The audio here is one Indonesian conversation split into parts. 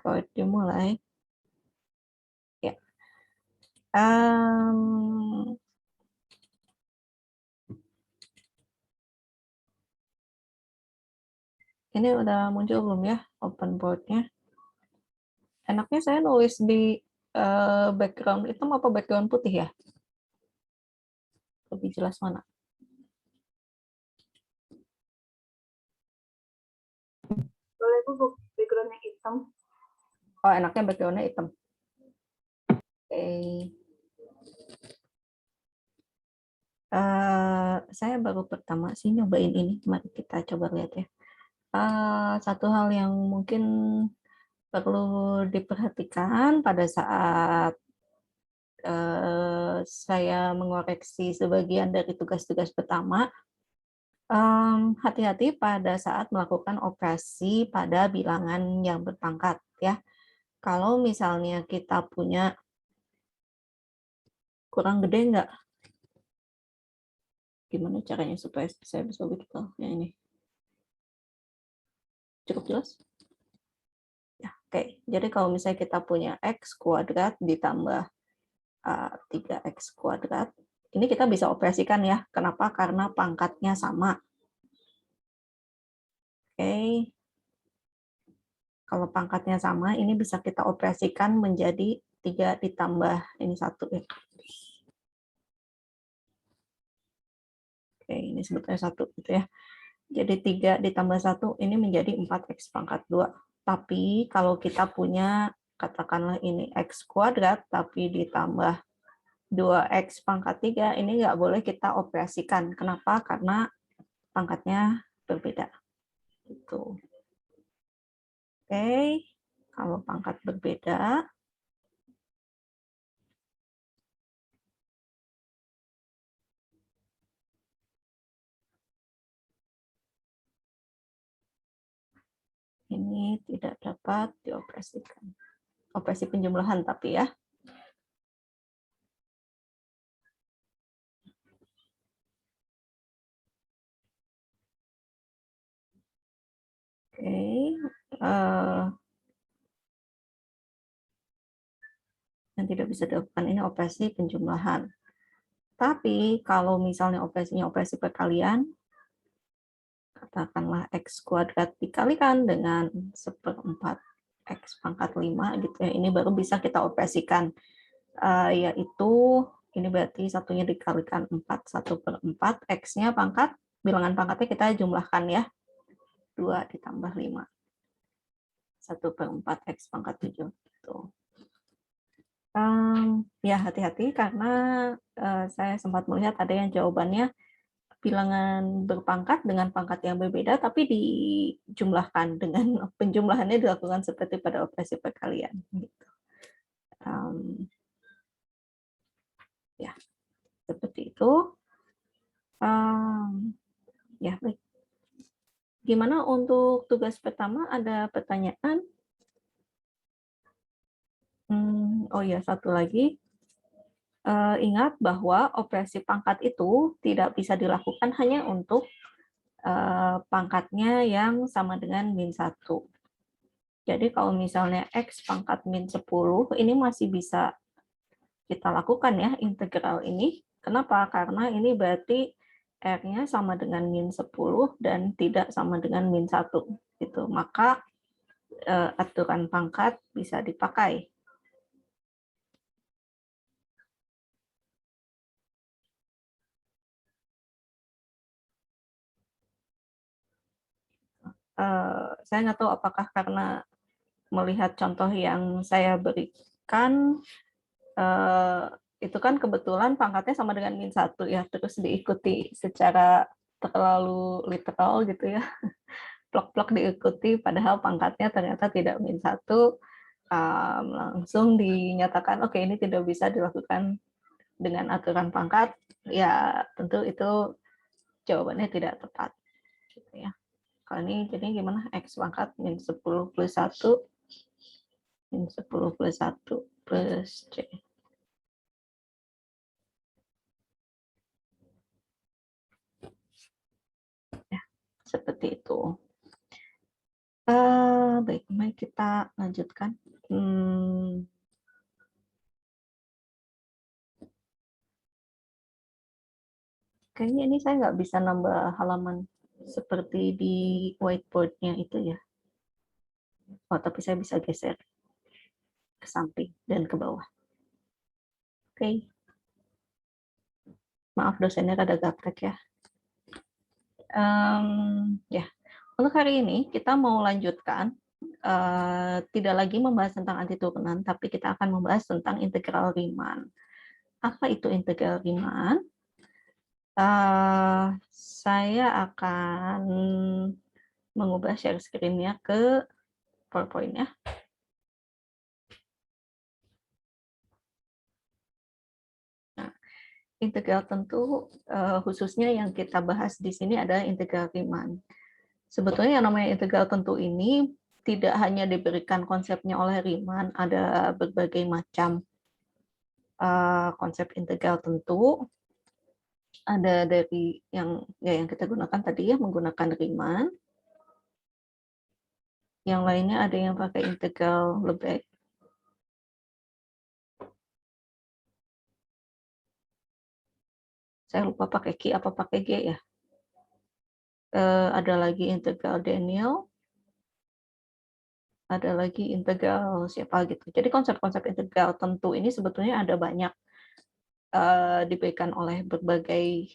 PowerPoint dimulai. Ya. Ini udah muncul belum ya open board-nya? Enaknya saya nulis di background hitam apa background putih ya? Lebih jelas mana? Boleh Bu, background-nya hitam. Oh, enaknya background-nya hitam. Oke. Saya baru pertama sih nyobain ini. Mari kita coba lihat ya. Satu hal yang mungkin perlu diperhatikan pada saat saya mengoreksi sebagian dari tugas-tugas pertama, hati-hati pada saat melakukan operasi pada bilangan yang berpangkat ya. Kalau misalnya kita punya kurang gede nggak? Gimana caranya supaya saya bisa begitu yang ini? Cukup jelas? Ya, oke. Jadi kalau misalnya kita punya X kuadrat ditambah 3X kuadrat, ini kita bisa operasikan ya. Kenapa? Karena pangkatnya sama. Oke. Kalau pangkatnya sama, ini bisa kita operasikan menjadi 3 ditambah ini 1 ya. Oke, ini sebetulnya 1 gitu ya. Jadi 3 ditambah 1 ini menjadi 4X pangkat 2. Tapi kalau kita punya, katakanlah ini X kuadrat, tapi ditambah 2X pangkat 3, ini nggak boleh kita operasikan. Kenapa? Karena pangkatnya berbeda. Gitu. Oke, kalau pangkat berbeda, ini tidak dapat dioperasikan. Operasi penjumlahan tapi ya. Oke, yang tidak bisa dilakukan ini operasi penjumlahan. Tapi kalau misalnya operasinya operasi perkalian, katakanlah X kuadrat dikalikan dengan 1/4 X pangkat 5 gitu ya, ini baru bisa kita operasikan, yaitu ini berarti satunya dikalikan 4, 1/4, X-nya pangkat, bilangan pangkatnya kita jumlahkan ya, 2 ditambah 5, 1/4 X pangkat 7 gitu. Ya hati-hati karena saya sempat melihat ada yang jawabannya bilangan berpangkat dengan pangkat yang berbeda, tapi dijumlahkan dengan penjumlahannya dilakukan seperti pada operasi perkalian. Gitu. Ya, seperti itu. Ya, baik. Gimana untuk tugas pertama? Ada pertanyaan? Oh ya, satu lagi. Ingat bahwa operasi pangkat itu tidak bisa dilakukan hanya untuk pangkatnya yang sama dengan min 1. Jadi kalau misalnya X pangkat min 10, ini masih bisa kita lakukan ya integral ini. Kenapa? Karena ini berarti R-nya sama dengan min 10 dan tidak sama dengan min 1. Gitu. Maka aturan pangkat bisa dipakai. Saya nggak tahu apakah karena melihat contoh yang saya berikan, itu kan kebetulan pangkatnya sama dengan min 1 ya, terus diikuti secara terlalu literal gitu ya, plok-plok diikuti padahal pangkatnya ternyata tidak min 1, langsung dinyatakan oke ini tidak bisa dilakukan dengan aturan pangkat, ya tentu itu jawabannya tidak tepat. Gitu ya. Kalau ini jadi gimana? X pangkat min 10 plus 1, min 10 plus 1 plus C. Ya, seperti itu. Baik, mari kita lanjutkan. Kayaknya ini saya nggak bisa nambah halaman seperti di whiteboard-nya itu ya. Oh, tapi saya bisa geser ke samping dan ke bawah. Oke. Maaf dosennya rada gaptek ya. Ya, untuk hari ini kita mau lanjutkan, tidak lagi membahas tentang antiturunan, tapi kita akan membahas tentang integral Riemann. Apa itu integral Riemann? Saya akan mengubah share screen-nya ke PowerPoint ya. Nah, integral tentu khususnya yang kita bahas di sini adalah integral Riemann. Sebetulnya yang namanya integral tentu ini tidak hanya diberikan konsepnya oleh Riemann, ada berbagai macam konsep integral tentu. Ada dari yang kita gunakan tadi ya, menggunakan Riemann. Yang lainnya ada yang pakai integral Lebesgue. Saya lupa pakai Q apa pakai G ya. Ada lagi integral Daniel. Ada lagi integral siapa gitu. Jadi konsep-konsep integral tentu ini sebetulnya ada banyak diberikan oleh berbagai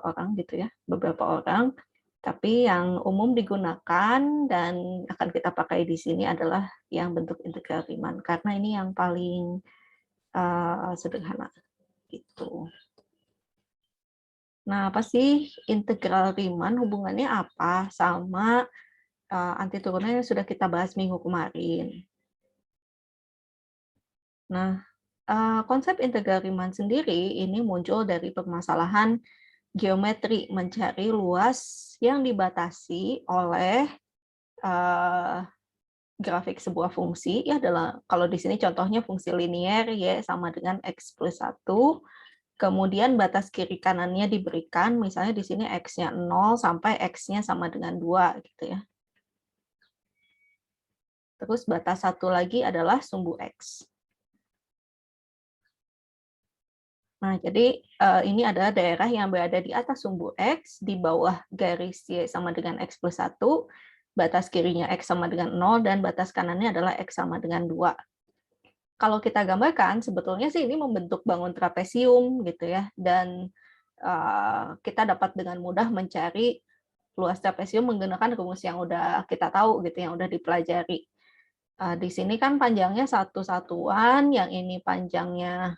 orang gitu ya, beberapa orang. Tapi yang umum digunakan dan akan kita pakai di sini adalah yang bentuk integral Riemann karena ini yang paling sederhana gitu. Nah, apa sih integral Riemann? Hubungannya apa sama antiturunan yang sudah kita bahas minggu kemarin? Nah, konsep integral Riemann sendiri ini muncul dari permasalahan geometri, mencari luas yang dibatasi oleh grafik sebuah fungsi ya, kalau di sini contohnya fungsi linier y sama dengan x plus 1. Kemudian batas kiri kanannya diberikan, misalnya di sini x-nya 0 sampai x-nya sama dengan 2 gitu ya. Terus batas satu lagi adalah sumbu x. Nah, jadi ini adalah daerah yang berada di atas sumbu x, di bawah garis y sama dengan x plus 1, batas kirinya x sama dengan 0, dan batas kanannya adalah x sama dengan 2. Kalau kita gambarkan, sebetulnya sih ini membentuk bangun trapesium gitu ya, dan kita dapat dengan mudah mencari luas trapesium menggunakan rumus yang udah kita tahu gitu, yang udah dipelajari. Di sini kan panjangnya 1 satuan, yang ini panjangnya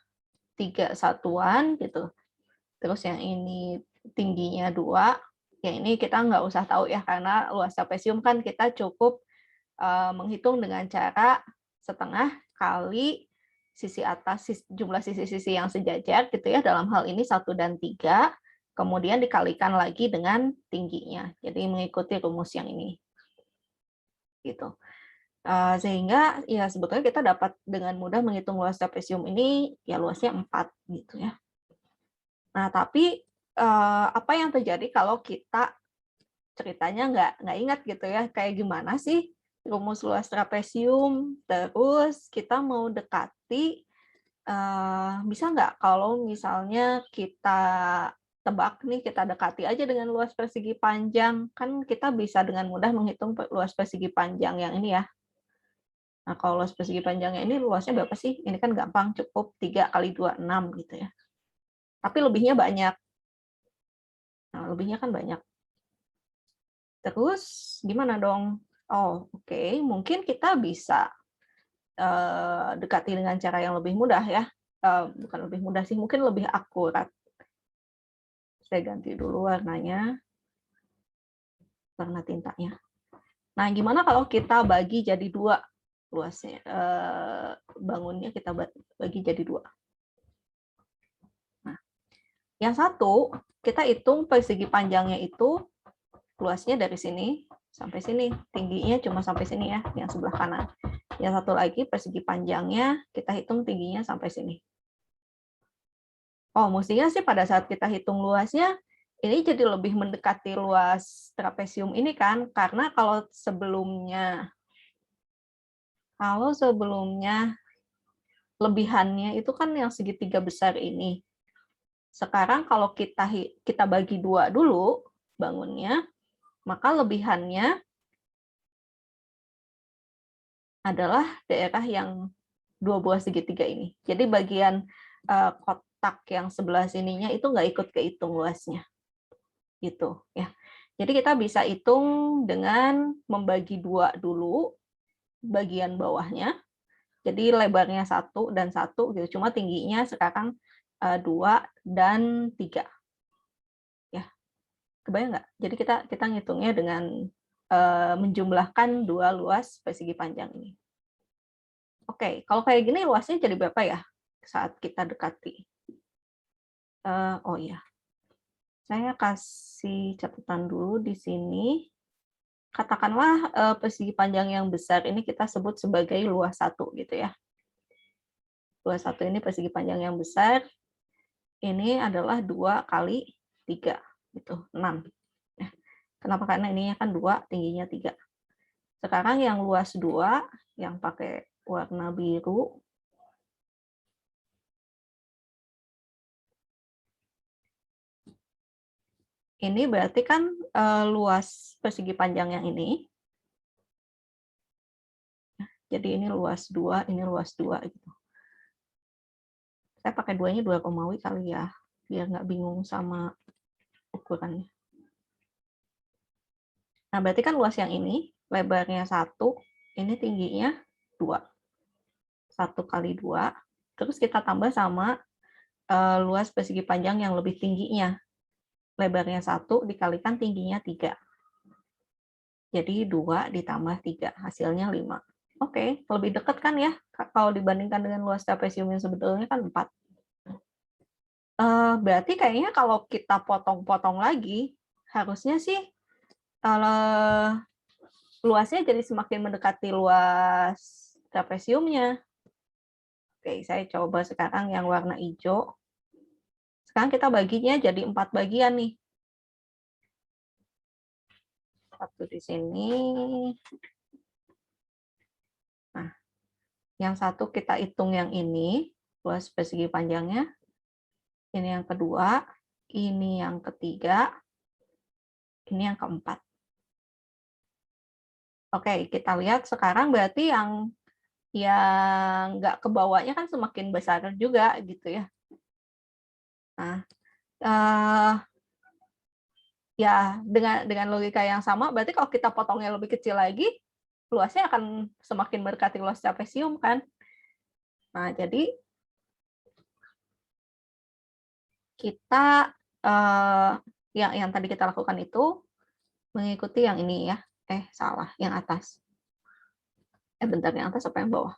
3 satuan gitu. Terus yang ini tingginya 2. Yang ini kita nggak usah tahu ya, karena luas trapesium kan kita cukup menghitung dengan cara setengah kali sisi atas, jumlah sisi-sisi yang sejajar gitu ya, dalam hal ini 1 dan 3, kemudian dikalikan lagi dengan tingginya. Jadi mengikuti rumus yang ini. Gitu. Sehingga ya sebetulnya kita dapat dengan mudah menghitung luas trapesium ini, ya luasnya 4 gitu ya. Nah, tapi apa yang terjadi kalau kita ceritanya nggak ingat gitu ya, kayak gimana sih rumus luas trapesium, terus kita mau dekati, bisa nggak kalau misalnya kita tebak nih, kita dekati aja dengan luas persegi panjang, kan kita bisa dengan mudah menghitung luas persegi panjang yang ini ya. Nah, kalau luas persegi panjangnya ini luasnya berapa sih? Ini kan gampang, cukup 3 kali 2, 6 gitu ya. Tapi lebihnya banyak. Nah, lebihnya kan banyak. Terus gimana dong? Oh, oke. Mungkin kita bisa dekati dengan cara yang lebih mudah ya. Bukan lebih mudah sih, mungkin lebih akurat. Saya ganti dulu warnanya, warna tintanya. Nah, gimana kalau kita bagi jadi 2 luasnya? Bangunnya kita bagi jadi 2. Nah, yang satu, kita hitung persegi panjangnya itu luasnya dari sini sampai sini, tingginya cuma sampai sini ya, yang sebelah kanan. Yang satu lagi persegi panjangnya kita hitung tingginya sampai sini. Oh, mestinya sih pada saat kita hitung luasnya ini jadi lebih mendekati luas trapesium ini kan, karena kalau sebelumnya lebihannya itu kan yang segitiga besar ini. Sekarang kalau kita bagi 2 dulu bangunnya, maka lebihannya adalah daerah yang 2 buah segitiga ini. Jadi bagian kotak yang sebelah sininya itu nggak ikut kehitung luasnya. Gitu ya. Jadi kita bisa hitung dengan membagi 2 dulu bagian bawahnya. Jadi lebarnya 1 dan 1 gitu. Cuma tingginya sekarang 2 dan 3. Ya. Kebayang nggak? Jadi kita ngitungnya dengan menjumlahkan 2 luas persegi panjang ini. Oke, kalau kayak gini luasnya jadi berapa ya saat kita dekati? Oh iya, saya kasih catatan dulu di sini. Katakanlah persegi panjang yang besar ini kita sebut sebagai luas 1 gitu ya. Luas 1 ini persegi panjang yang besar. Ini adalah 2 kali 3 gitu, 6. Nah, kenapa? Karena ininya kan 2, tingginya 3. Sekarang yang luas 2 yang pakai warna biru. Ini berarti kan luas persegi panjang yang ini. Jadi ini luas 2, ini luas 2 gitu. Saya pakai 2-nya 2 Romawi kali ya, biar nggak bingung sama ukurannya. Nah, berarti kan luas yang ini, lebarnya 1, ini tingginya 2. 1 kali 2, terus kita tambah sama luas persegi panjang yang lebih tingginya. Lebarnya 1 dikalikan tingginya 3. Jadi 2 ditambah 3, hasilnya 5. Oke, lebih dekat kan ya? Kalau dibandingkan dengan luas trapesium yang sebetulnya kan 4. Berarti kayaknya kalau kita potong-potong lagi, harusnya sih luasnya jadi semakin mendekati luas trapesiumnya. Oke, saya coba sekarang yang warna hijau. Sekarang kita baginya jadi 4 bagian nih. 1 di sini. Nah, yang 1 kita hitung yang ini, luas persegi panjangnya. Ini yang kedua, ini yang ketiga, ini yang keempat. Oke, kita lihat sekarang berarti yang nggak kebawahnya kan semakin besar juga gitu ya. Nah, ya dengan logika yang sama, berarti kalau kita potongnya lebih kecil lagi, luasnya akan semakin mendekati luas trapesium kan. Nah, jadi kita yang tadi kita lakukan itu mengikuti yang ini ya. Salah, yang atas. Bentar, yang atas apa yang bawah?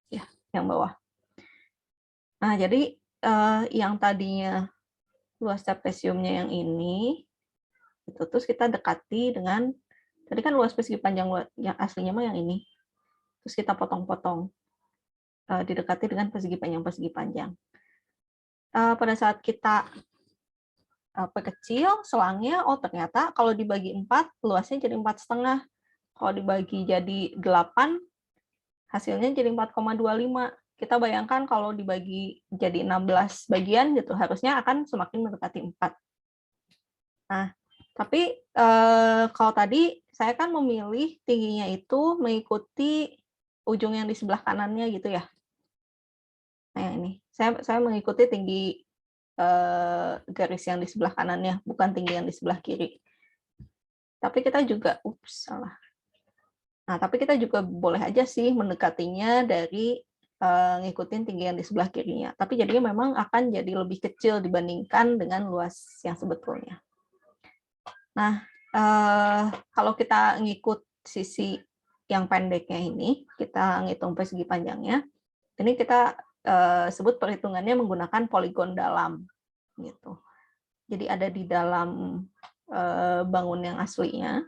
Ya, yang bawah. Nah, jadi yang tadinya luas trapesiumnya yang ini, itu terus kita dekati dengan, tadi kan luas persegi panjang yang aslinya mah yang ini. Terus kita potong-potong, didekati dengan persegi panjang. Pada saat kita perkecil selangnya, oh ternyata kalau dibagi 4, luasnya jadi 4,5. Kalau dibagi jadi 8, hasilnya jadi 4,25. Kita bayangkan kalau dibagi jadi 16 bagian gitu, harusnya akan semakin mendekati 4. Nah, tapi kalau tadi saya kan memilih tingginya itu mengikuti ujung yang di sebelah kanannya gitu ya. Nah, yang ini. Saya mengikuti tinggi garis yang di sebelah kanannya, bukan tinggi yang di sebelah kiri. Tapi kita juga, salah. Nah, tapi kita juga boleh aja sih mendekatinya dari ngikutin tinggi yang di sebelah kirinya. Tapi jadinya memang akan jadi lebih kecil dibandingkan dengan luas yang sebetulnya. Nah, kalau kita ngikut sisi yang pendeknya ini, kita ngitung persegi panjangnya, ini kita sebut perhitungannya menggunakan poligon dalam. Gitu. Jadi ada di dalam bangun yang aslinya.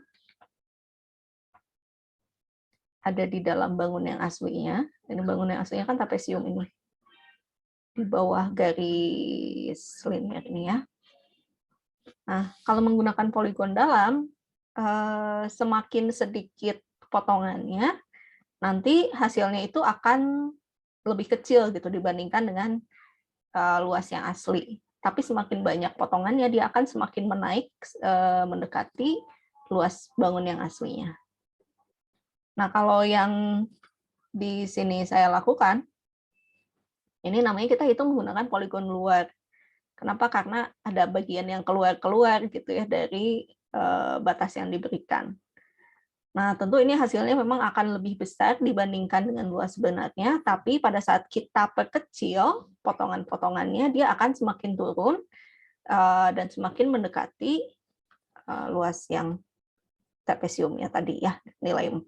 Ada di dalam bangun yang aslinya. Ini bangun yang aslinya kan trapesium ini. di bawah garis linear ini ya. Nah, kalau menggunakan poligon dalam, semakin sedikit potongannya, nanti hasilnya itu akan lebih kecil gitu dibandingkan dengan luas yang asli. Tapi semakin banyak potongannya, dia akan semakin menaik mendekati luas bangun yang aslinya. Nah, kalau yang di sini saya lakukan, ini namanya kita hitung menggunakan poligon luar. Kenapa? Karena ada bagian yang keluar-keluar gitu ya dari batas yang diberikan. Nah, tentu ini hasilnya memang akan lebih besar dibandingkan dengan luas sebenarnya, tapi pada saat kita perkecil potongan-potongannya, dia akan semakin turun dan semakin mendekati luas yang trapesiumnya tadi ya, nilai 4.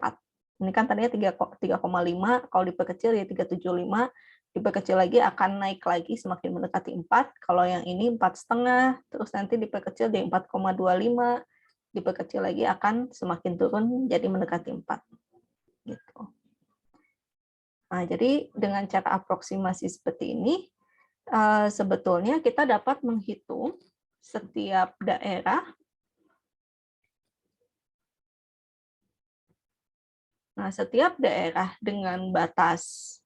Ini kan tadinya 3,5, kalau diperkecil ya 375, diperkecil lagi akan naik lagi semakin mendekati 4. Kalau yang ini 4,5, terus nanti diperkecil jadi 4,25, diperkecil lagi akan semakin turun jadi mendekati 4. Gitu. Nah, jadi dengan cara aproksimasi seperti ini, sebetulnya kita dapat menghitung setiap daerah. Nah, setiap daerah dengan batas,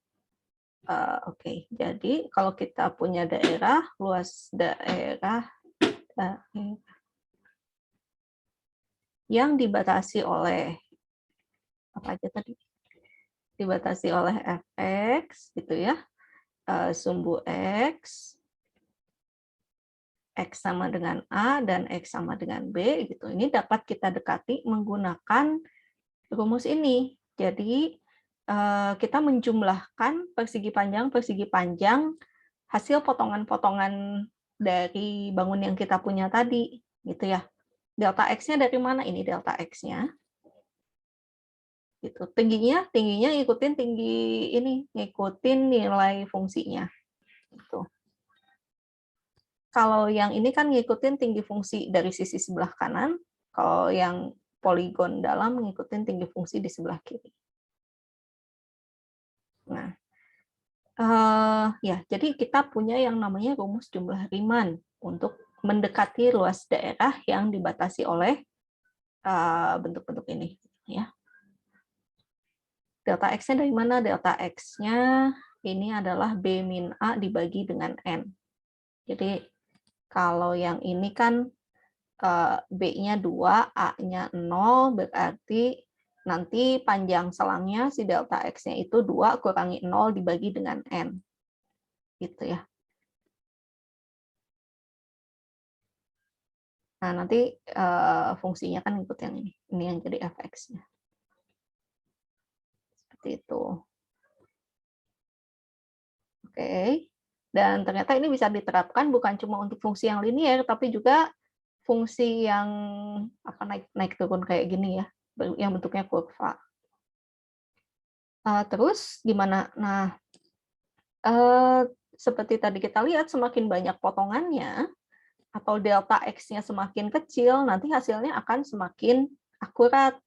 oke, jadi kalau kita punya daerah, luas daerah yang dibatasi oleh, apa aja tadi? Dibatasi oleh fx, gitu ya, sumbu x sama dengan A, dan X sama dengan B, gitu. Ini dapat kita dekati menggunakan rumus ini. Jadi, kita menjumlahkan persegi panjang hasil potongan-potongan dari bangun yang kita punya tadi, gitu ya. Delta X-nya dari mana? Ini delta X-nya. Gitu. Tingginya ngikutin tinggi ini, ngikutin nilai fungsinya. Gitu. Kalau yang ini kan ngikutin tinggi fungsi dari sisi sebelah kanan, kalau yang poligon dalam ngikutin tinggi fungsi di sebelah kiri. Nah, ya, jadi kita punya yang namanya rumus jumlah Riemann untuk mendekati luas daerah yang dibatasi oleh bentuk-bentuk ini. Ya. Delta X-nya dari mana? Delta X-nya ini adalah B min A dibagi dengan N. Jadi kalau yang ini kan B-nya 2, A-nya 0, berarti nanti panjang selangnya si delta X-nya itu 2 kurangi 0 dibagi dengan N. Gitu ya. Nah, nanti fungsinya kan ikut yang ini. Ini yang jadi fx-nya. Seperti itu. Oke. Dan ternyata ini bisa diterapkan bukan cuma untuk fungsi yang linier, tapi juga fungsi yang naik turun kayak gini ya, yang bentuknya kurva. Terus gimana? Nah, seperti tadi kita lihat, semakin banyak potongannya, atau delta X-nya semakin kecil, nanti hasilnya akan semakin akurat.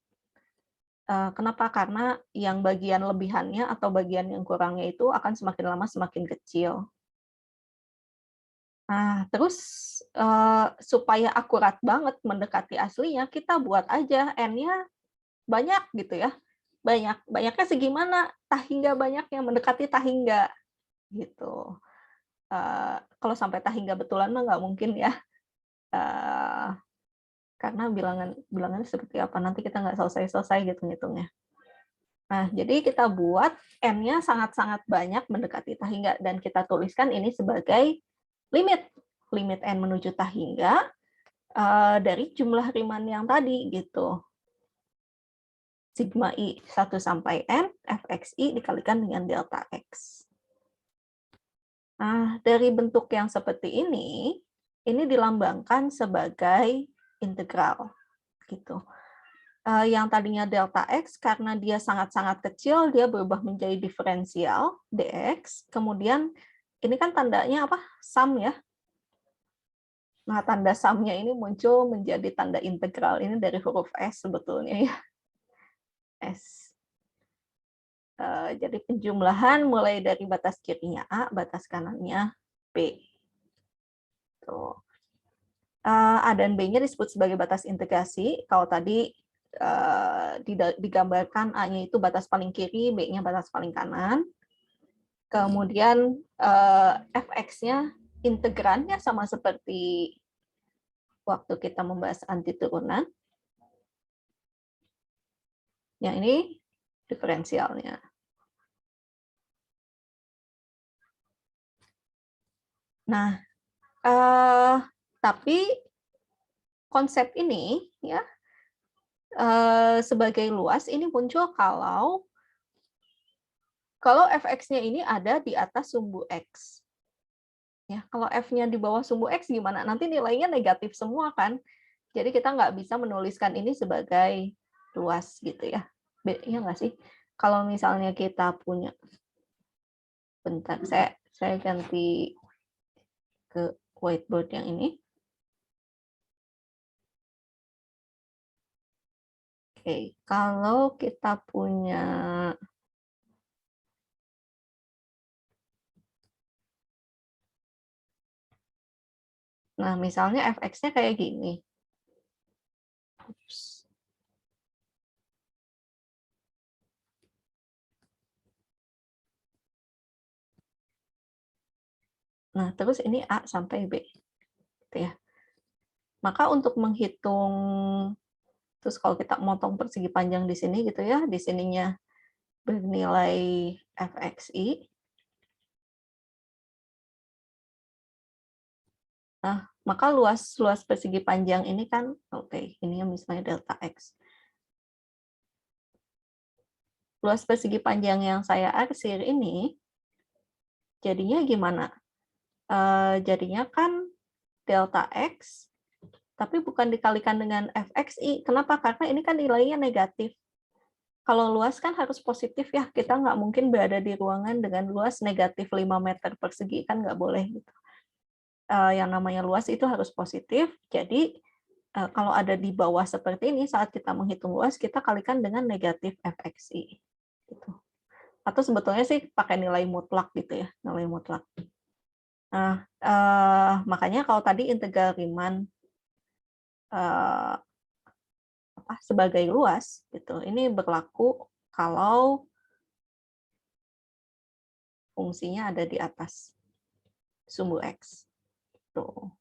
Kenapa? Karena yang bagian lebihannya atau bagian yang kurangnya itu akan semakin lama semakin kecil. Nah, terus supaya akurat banget mendekati aslinya, kita buat aja N-nya banyak gitu ya. Banyaknya segimana? Tahingga banyaknya, mendekati tahingga. Gitu. Kalau sampai tahingga betulan mah nggak mungkin ya. Karena bilangannya seperti apa, nanti kita nggak selesai-selesai gitu ngitungnya. Nah, jadi kita buat N-nya sangat-sangat banyak mendekati tahingga, dan kita tuliskan ini sebagai limit N menuju tahingga dari jumlah Riemann yang tadi, gitu. Sigma I 1 sampai N, fxi dikalikan dengan delta X. Nah, dari bentuk yang seperti ini dilambangkan sebagai integral, gitu. Yang tadinya delta X, karena dia sangat-sangat kecil, dia berubah menjadi diferensial, dx. Kemudian, ini kan tandanya apa? Sum ya. Nah, tanda sumnya ini muncul menjadi tanda integral. Ini dari huruf S sebetulnya ya. S. Jadi penjumlahan mulai dari batas kirinya A, batas kanannya B. Tuh. A dan B-nya disebut sebagai batas integrasi. Kalau tadi digambarkan A-nya itu batas paling kiri, B-nya batas paling kanan. Kemudian fx-nya integrannya sama seperti waktu kita membahas antiturunan. Yang ini diferensialnya. Nah, tapi konsep ini ya sebagai luas ini muncul kalau fx-nya ini ada di atas sumbu x. Ya, kalau f-nya di bawah sumbu x gimana? Nanti nilainya negatif semua kan. Jadi kita nggak bisa menuliskan ini sebagai luas gitu ya. Iya nggak sih? Kalau misalnya kita punya, bentar, saya ganti ke whiteboard yang ini. Oke, kalau kita punya nah, misalnya fx-nya kayak gini. Oops. Nah, terus ini A sampai B. Gitu ya. Maka untuk menghitung, terus kalau kita motong persegi panjang di sini gitu ya, di sininya bernilai fxi. Nah, maka luas persegi panjang ini kan, oke, ini misalnya delta x. Luas persegi panjang yang saya arsir ini, jadinya gimana? Jadinya kan delta x, tapi bukan dikalikan dengan fxi. Kenapa? Karena ini kan nilainya negatif. Kalau luas kan harus positif ya, kita nggak mungkin berada di ruangan dengan luas negatif 5 meter persegi, kan nggak boleh gitu. Yang namanya luas itu harus positif, jadi kalau ada di bawah seperti ini, saat kita menghitung luas, kita kalikan dengan negatif fxi. Gitu. Atau sebetulnya sih pakai nilai mutlak gitu ya, nilai mutlak. Nah, makanya kalau tadi integral Riemann sebagai luas, gitu, ini berlaku kalau fungsinya ada di atas sumbu X. Tuh.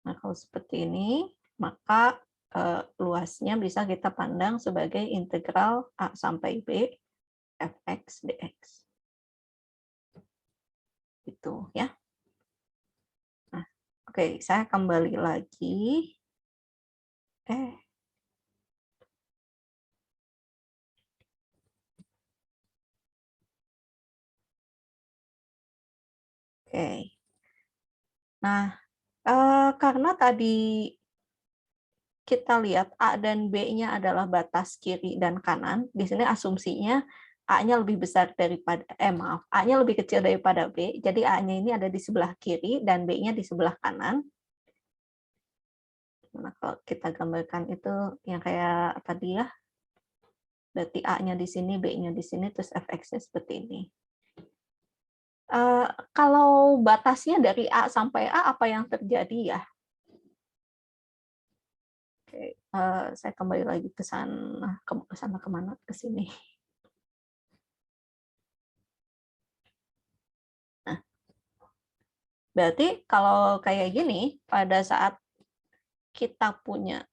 Nah, kalau seperti ini, maka luasnya bisa kita pandang sebagai integral A sampai B fx dx. Gitu ya. Nah, oke, saya kembali lagi. Oke. Nah, karena tadi kita lihat A dan B-nya adalah batas kiri dan kanan, di sini asumsinya A-nya lebih besar daripada, A-nya lebih kecil daripada B, jadi A-nya ini ada di sebelah kiri dan B-nya di sebelah kanan. Nah, kalau kita gambarkan itu yang kayak tadi ya, berarti A-nya di sini, B-nya di sini, terus fx-nya seperti ini. Kalau batasnya dari A sampai A, apa yang terjadi ya? Oke, saya kembali lagi ke sana, kemana? Ke sini. Nah, berarti kalau kayak gini, pada saat kita punya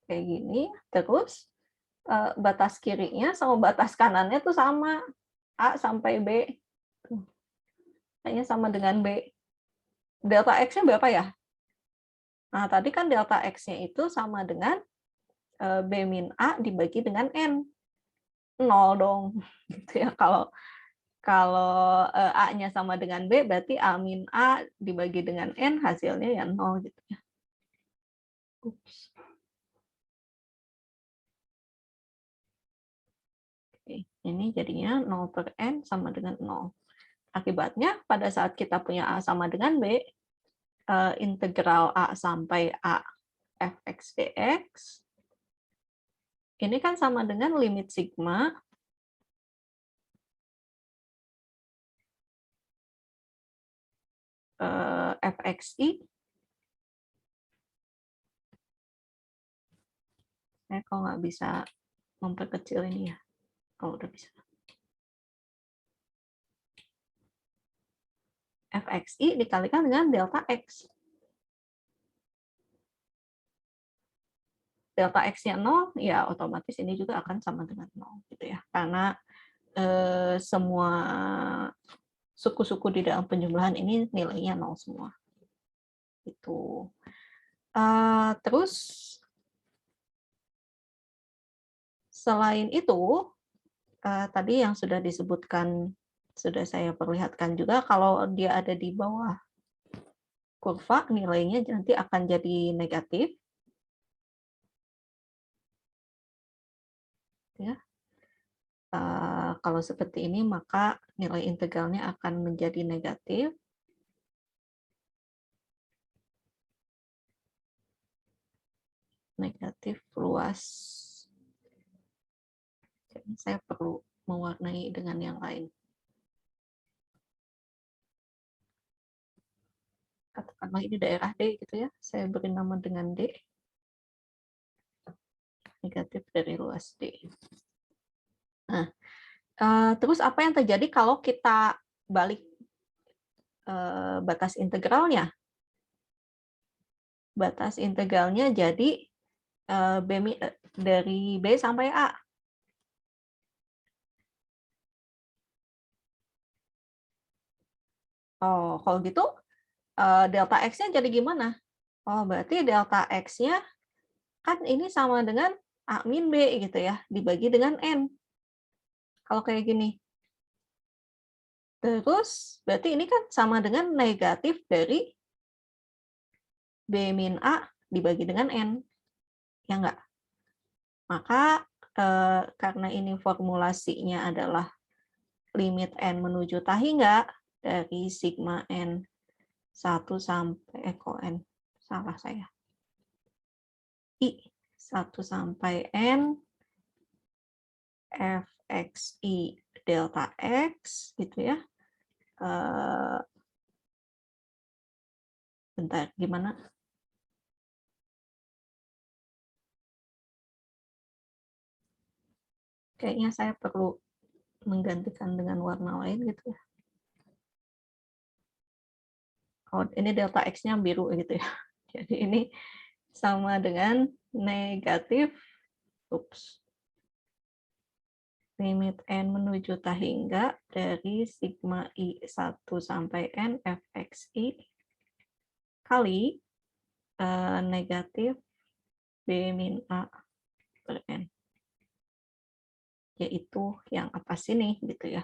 kayak gini, terus batas kirinya sama batas kanannya tuh sama, A sampai B. Kayaknya sama dengan B. Delta X-nya berapa ya? Nah, tadi kan delta X-nya itu sama dengan B min A dibagi dengan N. 0 dong. Gitu ya. Kalau A-nya sama dengan B, berarti A min A dibagi dengan N, hasilnya ya 0 gitu ya. Ups. Oke, ini jadinya 0 per N sama dengan 0. Akibatnya pada saat kita punya A sama dengan B, integral A sampai A fx dx, ini kan sama dengan limit sigma fxi. Saya kalau nggak bisa memperkecil ini ya. Oh, udah bisa. Fxi dikalikan dengan delta X. Delta X-nya 0, ya otomatis ini juga akan sama dengan 0. Gitu ya. Karena semua suku-suku di dalam penjumlahan ini nilainya 0 semua. Itu. Terus, selain itu, tadi yang sudah disebutkan, sudah saya perlihatkan juga, kalau dia ada di bawah kurva, nilainya nanti akan jadi negatif. Ya. Kalau seperti ini, maka nilai integralnya akan menjadi negatif. Negatif luas. Jadi saya perlu mewarnai dengan yang lain. Katakanlah ini daerah D gitu ya. Saya beri nama dengan D. Negatif dari luas D. Nah, terus apa yang terjadi kalau kita balik batas integralnya? Batas integralnya jadi dari B sampai A. Oh, kalau gitu delta X-nya jadi gimana? Oh, berarti delta X-nya kan ini sama dengan A min B gitu ya, dibagi dengan N. Kalau kayak gini. Terus, berarti ini kan sama dengan negatif dari B min A dibagi dengan N. Ya enggak? Maka, karena ini formulasinya adalah limit N menuju tahingga dari sigma N 1 sampai, N, salah saya. I 1 sampai N fxi delta X gitu ya. Bentar, gimana? Kayaknya saya perlu menggantikan dengan warna lain gitu ya. Oh, ini delta X-nya biru gitu ya. Jadi ini sama dengan negatif, limit N menuju tahingga dari sigma I 1 sampai N fxi kali negatif B min A per N. Yaitu yang apa sini gitu ya.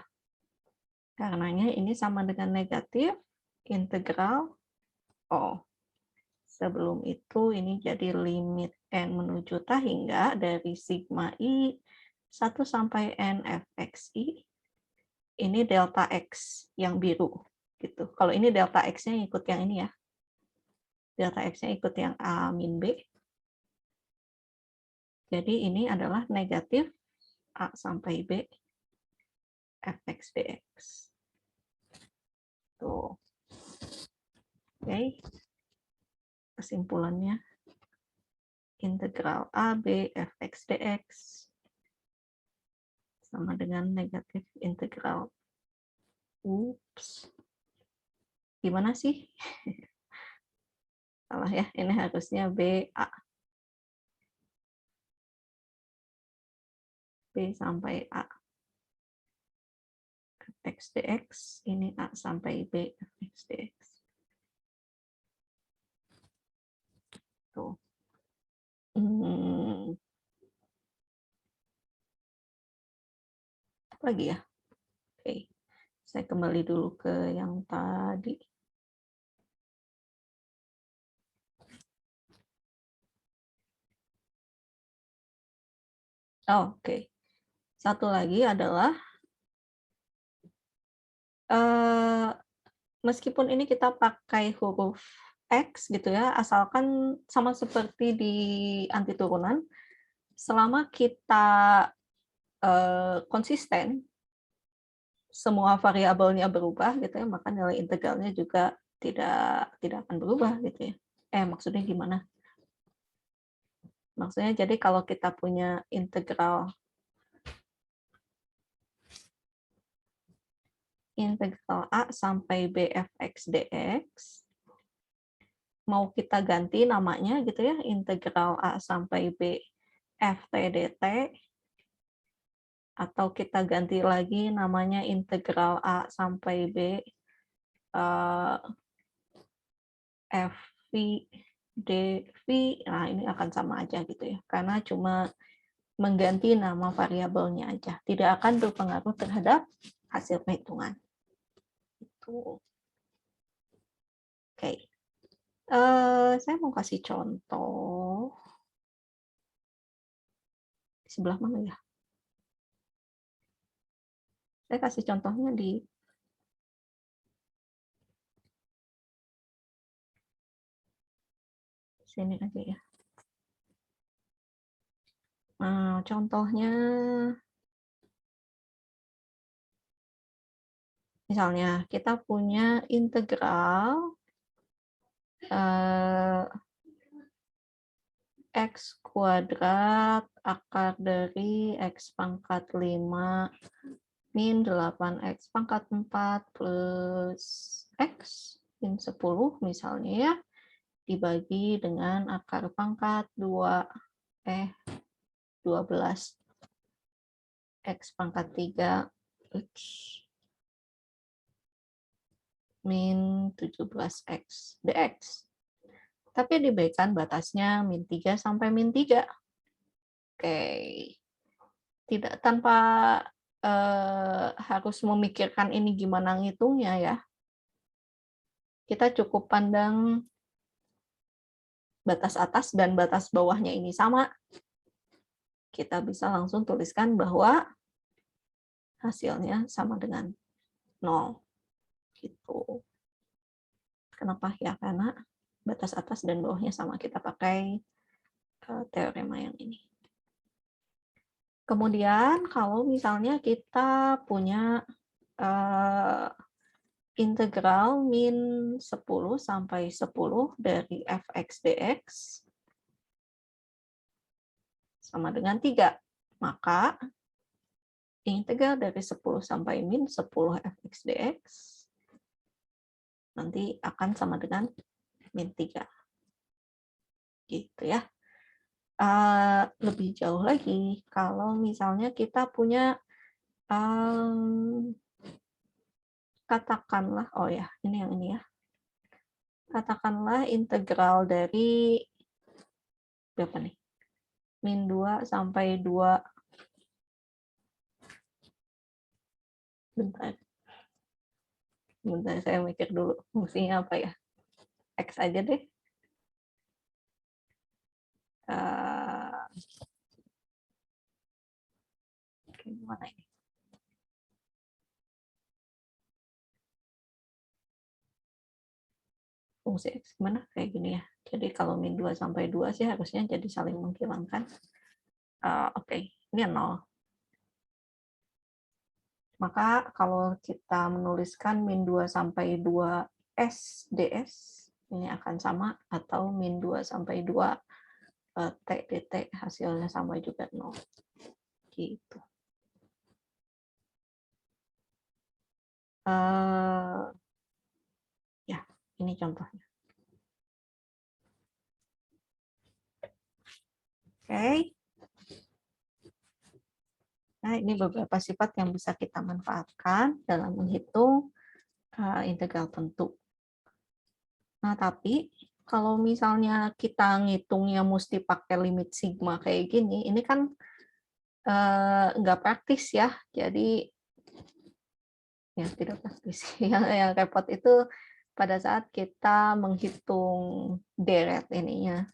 Karenanya ini sama dengan negatif integral O. Sebelum itu ini jadi limit N menuju tahingga dari sigma I 1 sampai N fxi. Ini delta X yang biru gitu. Kalau ini delta X-nya ikut yang ini ya. Delta X-nya ikut yang A min B. Jadi ini adalah negatif A sampai B fx dx. Tuh. Oke. Kesimpulannya integral AB fx dx sama dengan negatif integral. Gimana sih? Salah ya, ini harusnya BA. B sampai A. Fx dx, ini A sampai B fx dx. Tuh. Lagi ya. Oke. Saya kembali dulu ke yang tadi. Oke. Satu lagi adalah meskipun ini kita pakai huruf X gitu ya, asalkan sama seperti di anti turunan, selama kita konsisten, semua variabelnya berubah gitu ya, maka nilai integralnya juga tidak akan berubah gitu ya. Maksudnya gimana? Maksudnya jadi kalau kita punya integral A sampai B fx dx, mau kita ganti namanya gitu ya, integral A sampai B ft dt, atau kita ganti lagi namanya integral A sampai B fv dv, nah ini akan sama aja gitu ya, karena cuma mengganti nama variabelnya aja, tidak akan berpengaruh terhadap hasil perhitungan. Itu. Oke. Saya mau kasih contoh. Di sebelah mana ya? Saya kasih contohnya di sini aja ya. Nah, contohnya misalnya kita punya integral x kuadrat akar dari x pangkat 5 min 8x pangkat 4 plus x min 10 misalnya ya, dibagi dengan akar pangkat 12 x pangkat 3 min 17x dx. Tapi diberikan batasnya min 3 sampai min 3. Oke. Tidak tanpa harus memikirkan ini gimana ngitungnya ya. Kita cukup pandang batas atas dan batas bawahnya ini sama. Kita bisa langsung tuliskan bahwa hasilnya sama dengan 0. Gitu. Kenapa ya? Karena batas atas dan bawahnya sama. Kita pakai teorema yang ini. Kemudian kalau misalnya kita punya integral min 10 sampai 10 dari fx dx sama dengan 3, maka integral dari 10 sampai min 10 fx dx nanti akan sama dengan min 3. Gitu ya. Lebih jauh lagi, kalau misalnya kita punya katakanlah, oh ya, ini yang ini ya. Katakanlah integral dari berapa nih? Min 2 sampai 2. Bentar. Bentar, saya mikir dulu fungsinya apa ya. X aja deh. Gimana ini? Fungsi X gimana? Kayak gini ya. Jadi kalau min 2 sampai 2 sih harusnya jadi saling menghilangkan. Oke, ini 0. Maka kalau kita menuliskan min 2 sampai 2 S ds, ini akan sama, atau min 2 sampai 2 T dt, hasilnya sama juga 0. Gitu. Ya, ini contohnya. Oke. Nah, ini beberapa sifat yang bisa kita manfaatkan dalam menghitung integral tentu. Nah, tapi kalau misalnya kita ngitungnya mesti pakai limit sigma kayak gini, ini kan nggak praktis ya. Jadi, ya tidak praktis. Yang repot itu pada saat kita menghitung deret ininya.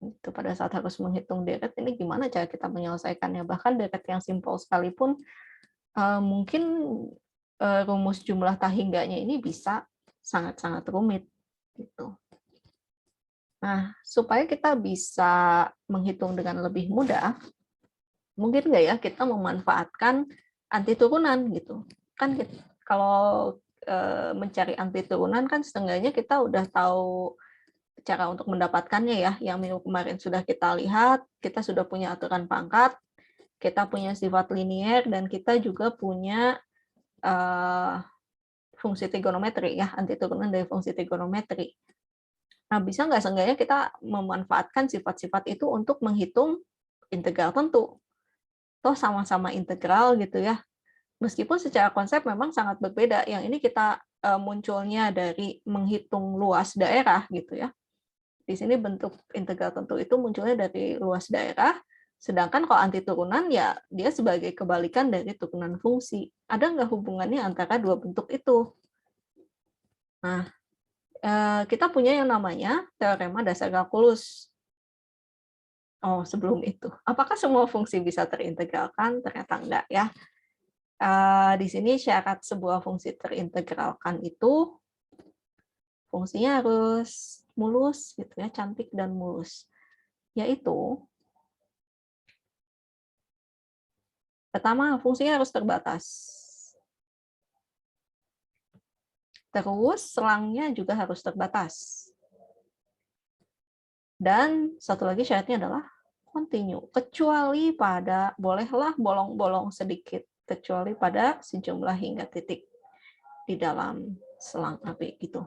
Itu pada saat harus menghitung deret, ini gimana cara kita menyelesaikannya. Bahkan deret yang simpel sekalipun, mungkin rumus jumlah tahingganya ini bisa sangat-sangat rumit gitu. Nah, supaya kita bisa menghitung dengan lebih mudah, mungkin nggak ya kita memanfaatkan anti turunan gitu. Kan kalau mencari anti turunan kan setengahnya kita udah tahu cara untuk mendapatkannya ya. Yang minggu kemarin sudah kita lihat, kita sudah punya aturan pangkat, kita punya sifat linier, dan kita juga punya fungsi trigonometri ya, anti turunan dari fungsi trigonometri. Nah, bisa nggak seenggaknya kita memanfaatkan sifat-sifat itu untuk menghitung integral tentu. Toh sama-sama integral gitu ya. Meskipun secara konsep memang sangat berbeda. Yang ini kita munculnya dari menghitung luas daerah gitu ya. Di sini bentuk integral tentu itu munculnya dari luas daerah, sedangkan kalau anti turunan ya dia sebagai kebalikan dari turunan fungsi. Ada nggak hubungannya antara dua bentuk itu? Nah, kita punya yang namanya teorema dasar kalkulus. Oh, sebelum itu, apakah semua fungsi bisa terintegralkan? Ternyata enggak ya. Di sini syarat sebuah fungsi terintegralkan itu fungsinya harus mulus, gitu ya, cantik dan mulus. Yaitu, pertama, fungsinya harus terbatas. Terus, selangnya juga harus terbatas. Dan satu lagi syaratnya adalah kontinu, kecuali pada, bolehlah bolong-bolong sedikit, kecuali pada sejumlah hingga titik di dalam selang AB gitu.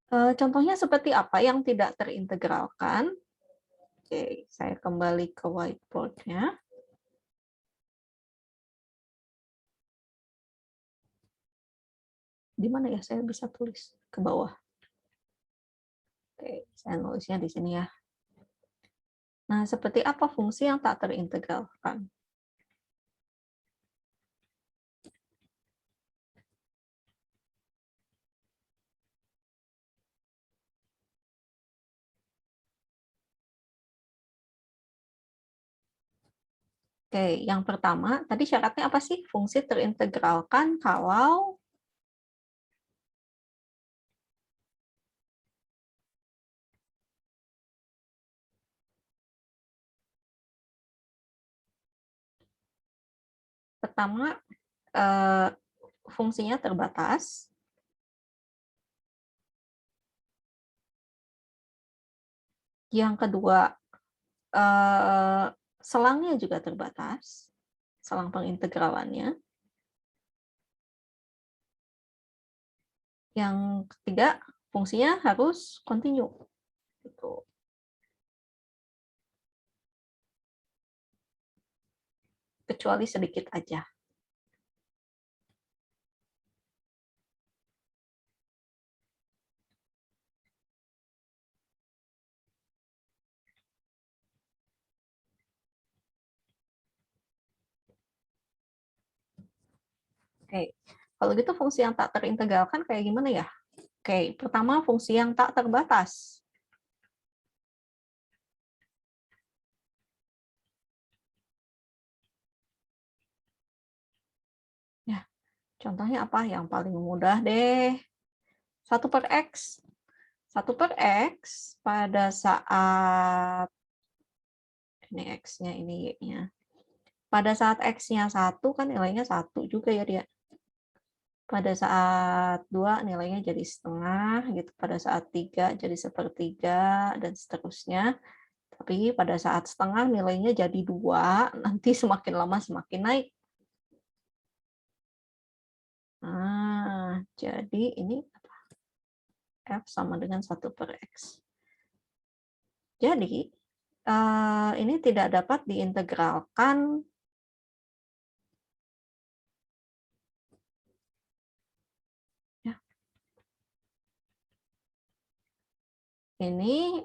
Contohnya seperti apa yang tidak terintegralkan? Oke, saya kembali ke whiteboard-nya. Di mana ya saya bisa tulis? Ke bawah. Oke, saya nulisnya di sini ya. Nah, seperti apa fungsi yang tak terintegralkan? Oke, yang pertama, tadi syaratnya apa sih? Fungsi terintegralkan kalau pertama, fungsinya terbatas. Yang kedua, selangnya juga terbatas, selang pengintegralannya. Yang ketiga, fungsinya harus kontinu. Gitu. Kecuali sedikit aja. Oke, kalau gitu fungsi yang tak terintegralkan kayak gimana ya? Oke, pertama fungsi yang tak terbatas. Ya, contohnya apa? Yang paling mudah deh. 1/x. 1/x pada saat ini x-nya, ini y-nya. Pada saat x-nya 1 kan nilainya 1 juga ya dia. Pada saat 2 nilainya jadi setengah gitu, pada saat 3 jadi sepertiga dan seterusnya. Tapi pada saat setengah nilainya jadi 2, nanti semakin lama semakin naik. Nah, jadi ini F sama dengan 1/x. Jadi, ini tidak dapat diintegralkan ya. Ini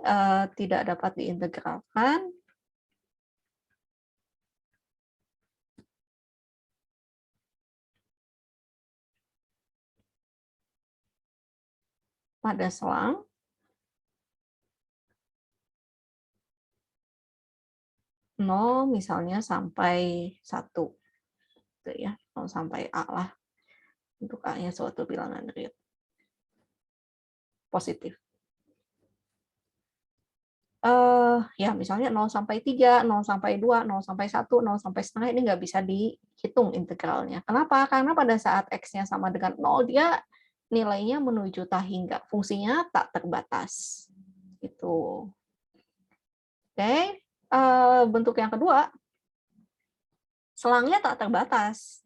tidak dapat diintegralkan pada selang nol misalnya sampai 1. Gitu ya, 0 sampai A lah. Untuk A-nya suatu bilangan real. positif. Ya misalnya 0 sampai 3, 0 sampai 2, 0 sampai 1, 0 sampai setengah ini nggak bisa dihitung integralnya. Kenapa? Karena pada saat X-nya sama dengan 0, dia nilainya menuju tak hingga. Fungsinya tak terbatas. Gitu. Oke. Bentuk yang kedua, selangnya tak terbatas.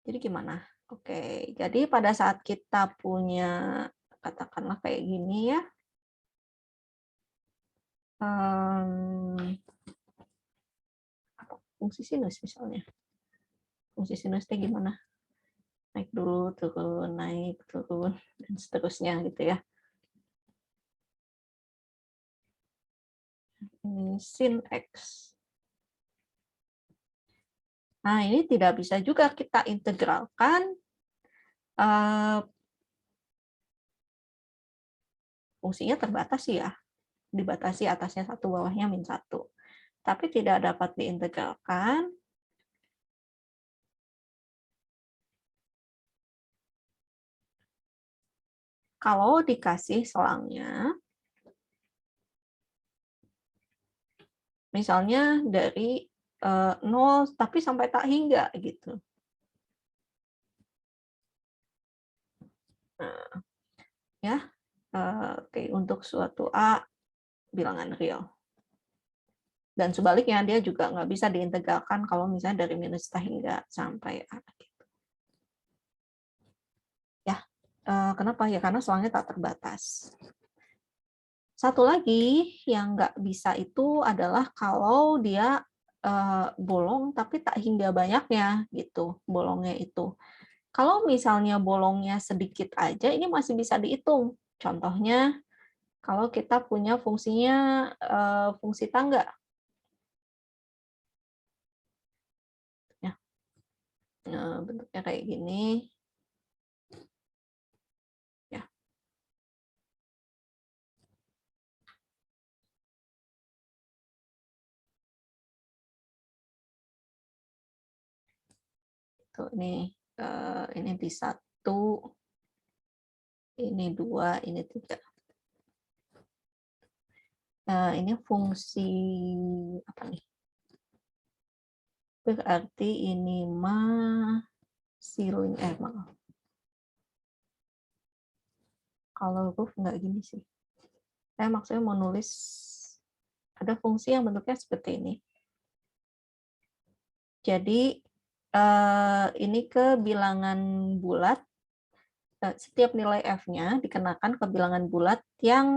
Jadi gimana? Oke, jadi pada saat kita punya, katakanlah kayak gini ya, fungsi sinus misalnya. Fungsi sinusnya gimana? Naik dulu, turun, naik, turun, dan seterusnya gitu ya. Ini sin X. Nah, ini tidak bisa juga kita integralkan fungsinya terbatas ya. Dibatasi atasnya 1, bawahnya -1. Tapi tidak dapat diintegralkan kalau dikasih selangnya, misalnya dari 0 tapi sampai tak hingga gitu. Nah, ya, oke, untuk suatu A bilangan real. Dan sebaliknya dia juga nggak bisa diintegralkan kalau misalnya dari minus tak hingga sampai A. Gitu. Ya, kenapa? Ya karena selangnya tak terbatas. Satu lagi yang nggak bisa itu adalah kalau dia bolong tapi tak hingga banyaknya gitu bolongnya itu. Kalau misalnya bolongnya sedikit aja, ini masih bisa dihitung. Contohnya, kalau kita punya fungsinya fungsi tangga. Ya. Nah, bentuknya kayak gini. Ya. Tuh, ini di 1, ini 2, ini 3. Ini fungsi apa nih? Berarti ini ceiling, maaf. Kalau roof nggak gini sih. Saya maksudnya mau nulis ada fungsi yang bentuknya seperti ini. Jadi ini ke bilangan bulat. Setiap nilai F-nya dikenakan ke bilangan bulat yang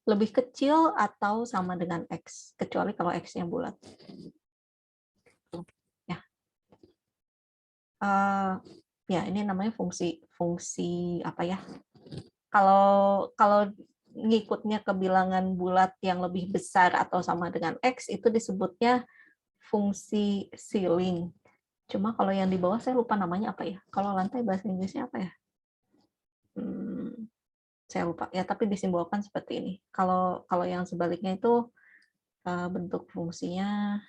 lebih kecil atau sama dengan X, kecuali kalau X-nya bulat. Ya. Ya, ini namanya fungsi apa ya? Kalau ngikutnya ke bilangan bulat yang lebih besar atau sama dengan X, itu disebutnya fungsi ceiling. Cuma kalau yang di bawah saya lupa namanya apa ya. Kalau lantai bahasa Inggrisnya apa ya? Saya lupa ya, tapi disimbolkan seperti ini. Kalau yang sebaliknya itu bentuk fungsinya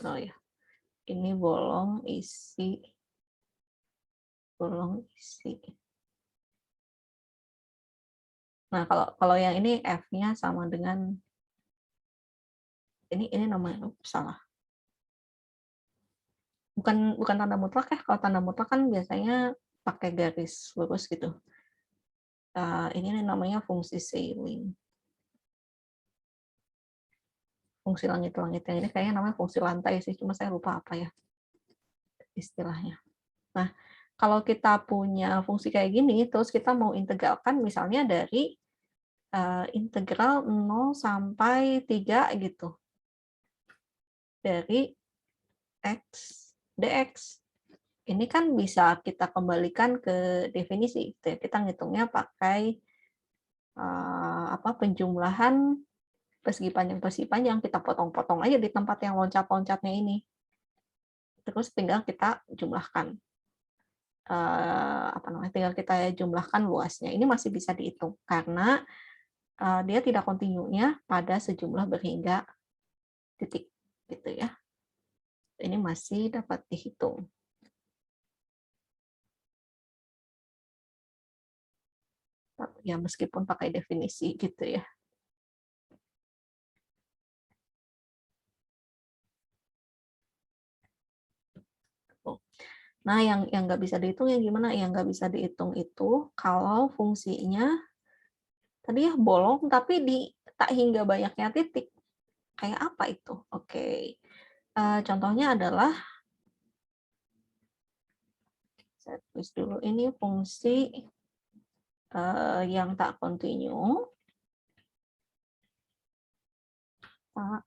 oh ya, ini bolong isi. Nah, kalau yang ini F-nya sama dengan ini namanya salah. Bukan tanda mutlak ya. Kalau tanda mutlak kan biasanya pakai garis lurus gitu. Ini namanya fungsi ceiling. Fungsi langit-langit yang ini kayaknya namanya fungsi lantai sih, cuma saya lupa apa ya istilahnya. Nah, kalau kita punya fungsi kayak gini, terus kita mau integralkan misalnya dari integral 0 sampai 3 gitu. Dari X dx. Ini kan bisa kita kembalikan ke definisi. Kita ngitungnya pakai penjumlahan persegi panjang, kita potong-potong aja di tempat yang loncat-loncatnya ini. Terus tinggal kita jumlahkan. Tinggal kita jumlahkan luasnya. Ini masih bisa dihitung karena dia tidak kontinunya pada sejumlah berhingga titik, gitu ya. Ini masih dapat dihitung. Ya meskipun pakai definisi gitu ya. Nah, yang nggak bisa dihitung yang gimana? Yang nggak bisa dihitung itu kalau fungsinya tadi ya bolong tapi di tak hingga banyaknya titik. Kayak apa itu? Oke. Contohnya adalah saya tulis dulu ini fungsi yang tak kontinu. Tak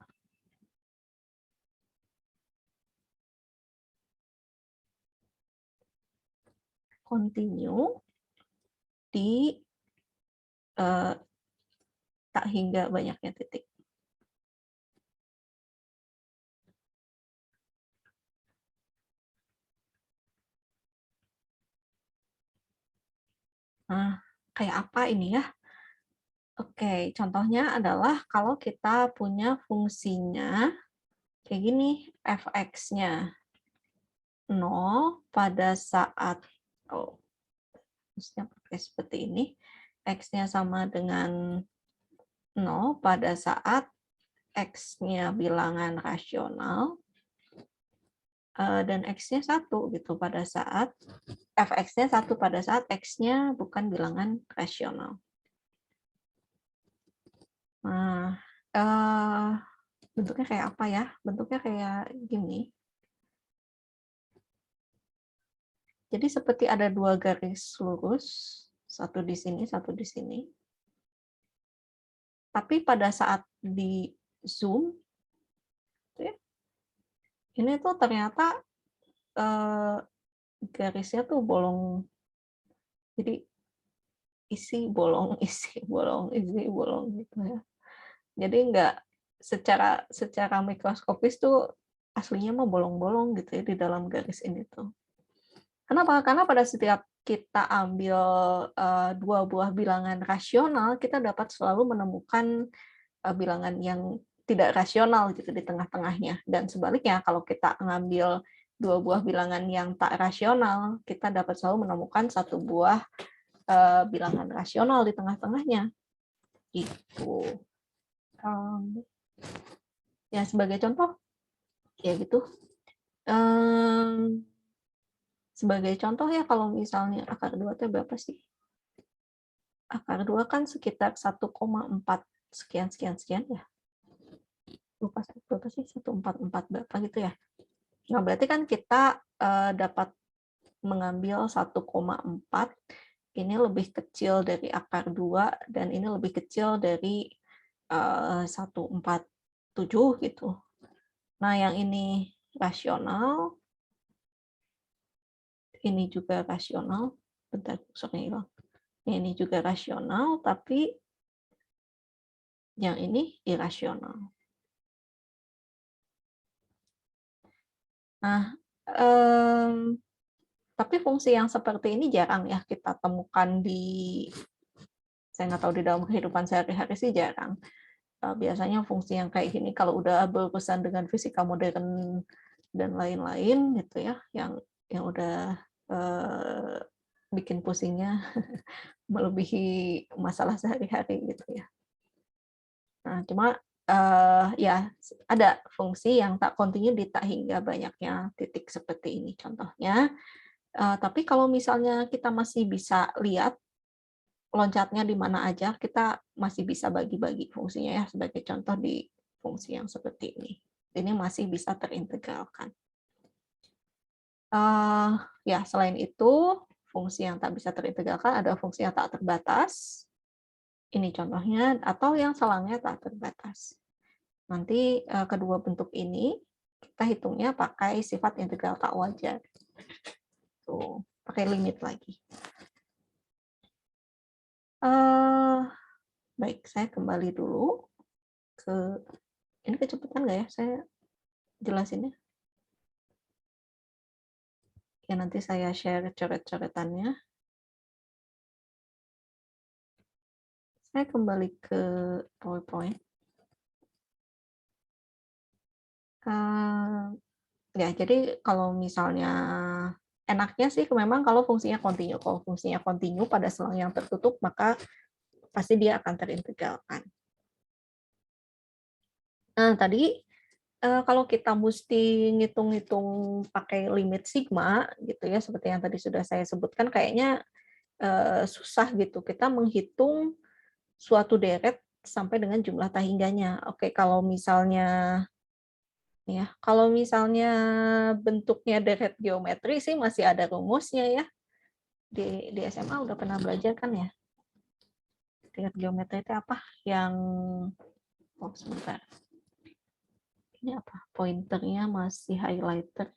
kontinu di tak hingga banyaknya titik. Nah, kayak apa ini ya? Oke, contohnya adalah kalau kita punya fungsinya kayak gini, fx-nya 0 pada saat, harusnya pakai seperti ini, x-nya sama dengan 0 pada saat x-nya bilangan rasional, dan x-nya 1 gitu pada saat, fx-nya 1 pada saat x-nya bukan bilangan rasional. Nah, bentuknya kayak apa ya? Bentuknya kayak gini. Jadi seperti ada dua garis lurus, satu di sini, satu di sini. Tapi pada saat di zoom, ini tuh ternyata garisnya tuh bolong. Jadi isi bolong, isi bolong, isi bolong gitu ya. Jadi nggak secara mikroskopis tuh aslinya mah bolong-bolong gitu ya di dalam garis ini tuh. Kenapa? Karena pada setiap kita ambil dua buah bilangan rasional, kita dapat selalu menemukan bilangan yang tidak rasional gitu di tengah-tengahnya. Dan sebaliknya, kalau kita ngambil dua buah bilangan yang tak rasional, kita dapat selalu menemukan satu buah bilangan rasional di tengah-tengahnya. Gitu. Ya sebagai contoh, ya gitu. Sebagai contoh ya kalau misalnya akar 2 itu berapa sih? Akar 2 kan sekitar 1,4 sekian ya. Lupa sih 144 berapa gitu ya. Nah, berarti kan kita dapat mengambil 1,4 ini lebih kecil dari akar 2 dan ini lebih kecil dari 147 gitu. Nah, yang ini rasional, ini juga rasional. Bentar, kursornya hilang. Ini juga rasional, tapi yang ini irasional. Nah, tapi fungsi yang seperti ini jarang ya kita temukan saya nggak tahu di dalam kehidupan sehari-hari sih jarang. Biasanya fungsi yang kayak gini kalau udah berurusan dengan fisika modern dan lain-lain gitu ya, yang udah bikin pusingnya melebihi masalah sehari-hari gitu ya. Nah, cuma ya ada fungsi yang tak kontinu di tak hingga banyaknya titik seperti ini contohnya. Tapi kalau misalnya kita masih bisa lihat loncatnya di mana aja, kita masih bisa bagi-bagi fungsinya ya, sebagai contoh di fungsi yang seperti ini. Ini masih bisa terintegralkan. Ya, selain itu, fungsi yang tak bisa terintegralkan ada fungsi yang tak terbatas. Ini contohnya, atau yang selangnya tak terbatas. Nanti kedua bentuk ini kita hitungnya pakai sifat integral tak wajar. Tuh, pakai limit lagi. Baik, saya kembali dulu ke ini kecepatan nggak ya saya jelasinnya? Ya nanti saya share coret-coretannya. Saya kembali ke PowerPoint. Ya, jadi kalau misalnya enaknya sih memang kalau fungsinya kontinu. Kalau fungsinya kontinu pada selang yang tertutup, maka pasti dia akan terintegralkan. Nah, tadi kalau kita mesti ngitung-ngitung pakai limit sigma, gitu ya, seperti yang tadi sudah saya sebutkan, kayaknya susah gitu. Kita menghitung suatu deret sampai dengan jumlah tahingganya. Oke, kalau misalnya bentuknya deret geometri sih masih ada rumusnya ya. Di SMA udah pernah belajar kan ya? Deret geometri itu apa? Sebentar. Ini apa? Pointernya masih highlighter.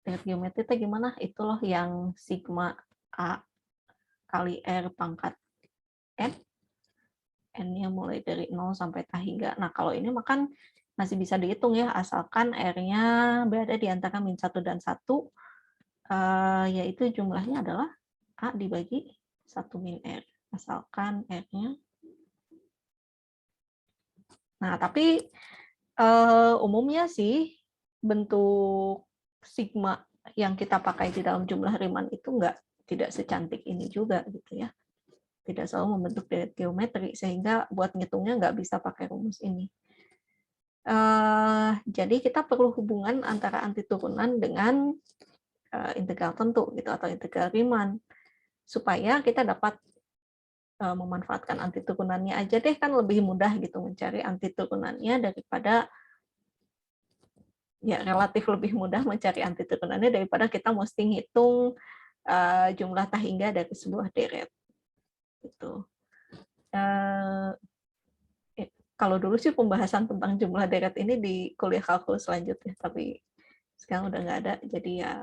Deret geometri itu gimana? Itu loh yang sigma A kali R pangkat N. N-nya mulai dari 0 sampai tahingga. Nah, kalau ini makan masih bisa dihitung ya, asalkan R-nya berada di antara min 1 dan 1, yaitu jumlahnya adalah A dibagi 1 min R. Asalkan R-nya. Nah, tapi umumnya sih bentuk sigma yang kita pakai di dalam jumlah Riemann itu tidak secantik ini juga gitu ya. Tidak selalu membentuk deret geometri, sehingga buat ngitungnya nggak bisa pakai rumus ini. Jadi kita perlu hubungan antara antiturunan dengan integral tentu gitu atau integral Riemann, supaya kita dapat memanfaatkan antiturunannya aja deh, kan lebih mudah gitu mencari antiturunannya daripada ya relatif lebih mudah mencari antiturunannya daripada kita mesti ngitung jumlah tahingga dari sebuah deret gitu. Kalau dulu sih pembahasan tentang jumlah deret ini di kuliah kalkulus selanjutnya, tapi sekarang udah nggak ada, jadi ya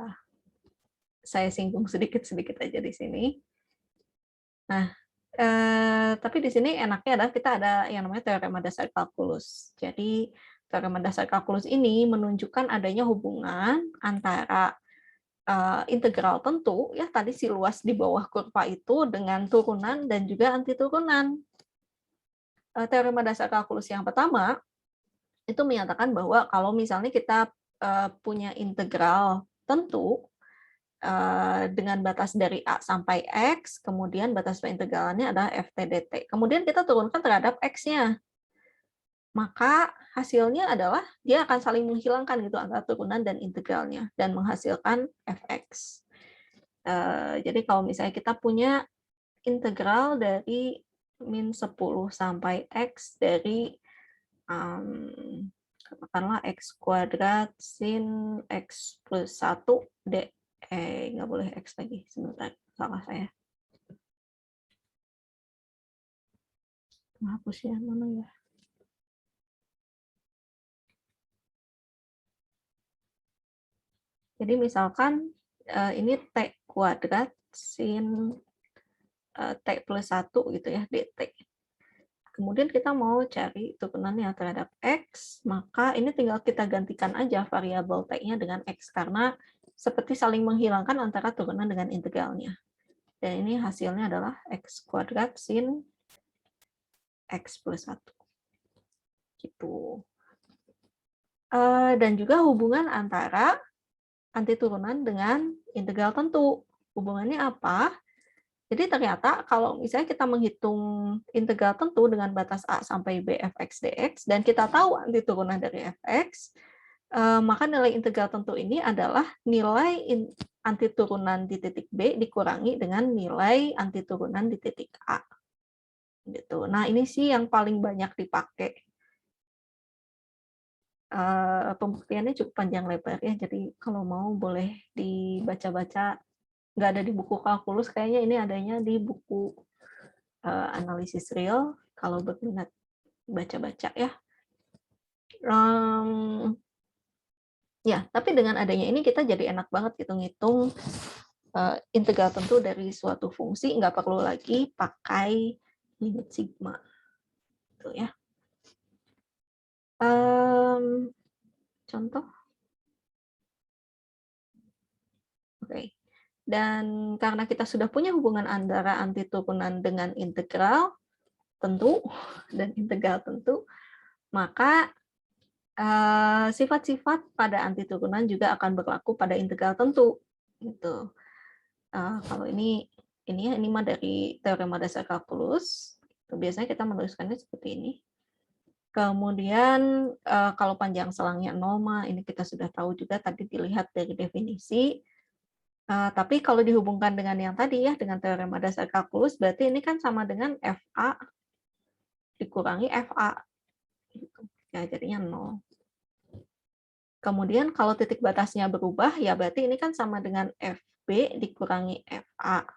saya singgung sedikit-sedikit aja di sini. Nah, tapi di sini enaknya adalah kita ada yang namanya teorema dasar kalkulus. Jadi teorema dasar kalkulus ini menunjukkan adanya hubungan antara integral tentu, ya tadi si luas di bawah kurva itu dengan turunan dan juga antiturunan. Teorema dasar kalkulus yang pertama itu menyatakan bahwa kalau misalnya kita punya integral tentu dengan batas dari A sampai X, kemudian batas perintegralannya adalah ft dt. Kemudian kita turunkan terhadap X-nya. Maka hasilnya adalah dia akan saling menghilangkan gitu antara turunan dan integralnya dan menghasilkan fx. Jadi kalau misalnya kita punya integral dari min 10 sampai X dari katakanlah X kuadrat sin X plus 1 D. Nggak boleh X lagi, sebentar, salah saya. Hapus ya, mana ya? Jadi misalkan ini T kuadrat sin T plus 1 gitu ya, dt. Kemudian kita mau cari turunannya terhadap X, maka ini tinggal kita gantikan aja variabel T-nya dengan X, karena seperti saling menghilangkan antara turunan dengan integralnya. Dan ini hasilnya adalah X kuadrat sin X plus 1. Gitu. Dan juga hubungan antara antiturunan dengan integral tentu. Hubungannya apa? Jadi ternyata kalau misalnya kita menghitung integral tentu dengan batas A sampai B fx dx, dan kita tahu antiturunan dari fx, maka nilai integral tentu ini adalah nilai antiturunan di titik B dikurangi dengan nilai antiturunan di titik A. Gitu. Nah, ini sih yang paling banyak dipakai. Pembuktiannya cukup panjang lebar ya, jadi kalau mau boleh dibaca-baca. Nggak ada di buku kalkulus, kayaknya ini adanya di buku analisis real, kalau berminat baca-baca ya. Ya, tapi dengan adanya ini kita jadi enak banget gitu ngitung integral tentu dari suatu fungsi, nggak perlu lagi pakai limit sigma. Gitu ya. Contoh. Oke. Dan karena kita sudah punya hubungan antara antiturunan dengan integral tentu dan integral tentu, maka sifat-sifat pada antiturunan juga akan berlaku pada integral tentu. Gitu. Kalau ini mah dari teorema dasar kalkulus. Biasanya kita menuliskannya seperti ini. Kemudian kalau panjang selangnya 0, ini kita sudah tahu juga tadi dilihat dari definisi. Tapi kalau dihubungkan dengan yang tadi ya, dengan teorema dasar kalkulus, berarti ini kan sama dengan FA dikurangi FA. Gitu. Ya, jadinya 0. Kemudian kalau titik batasnya berubah, ya berarti ini kan sama dengan FB dikurangi FA.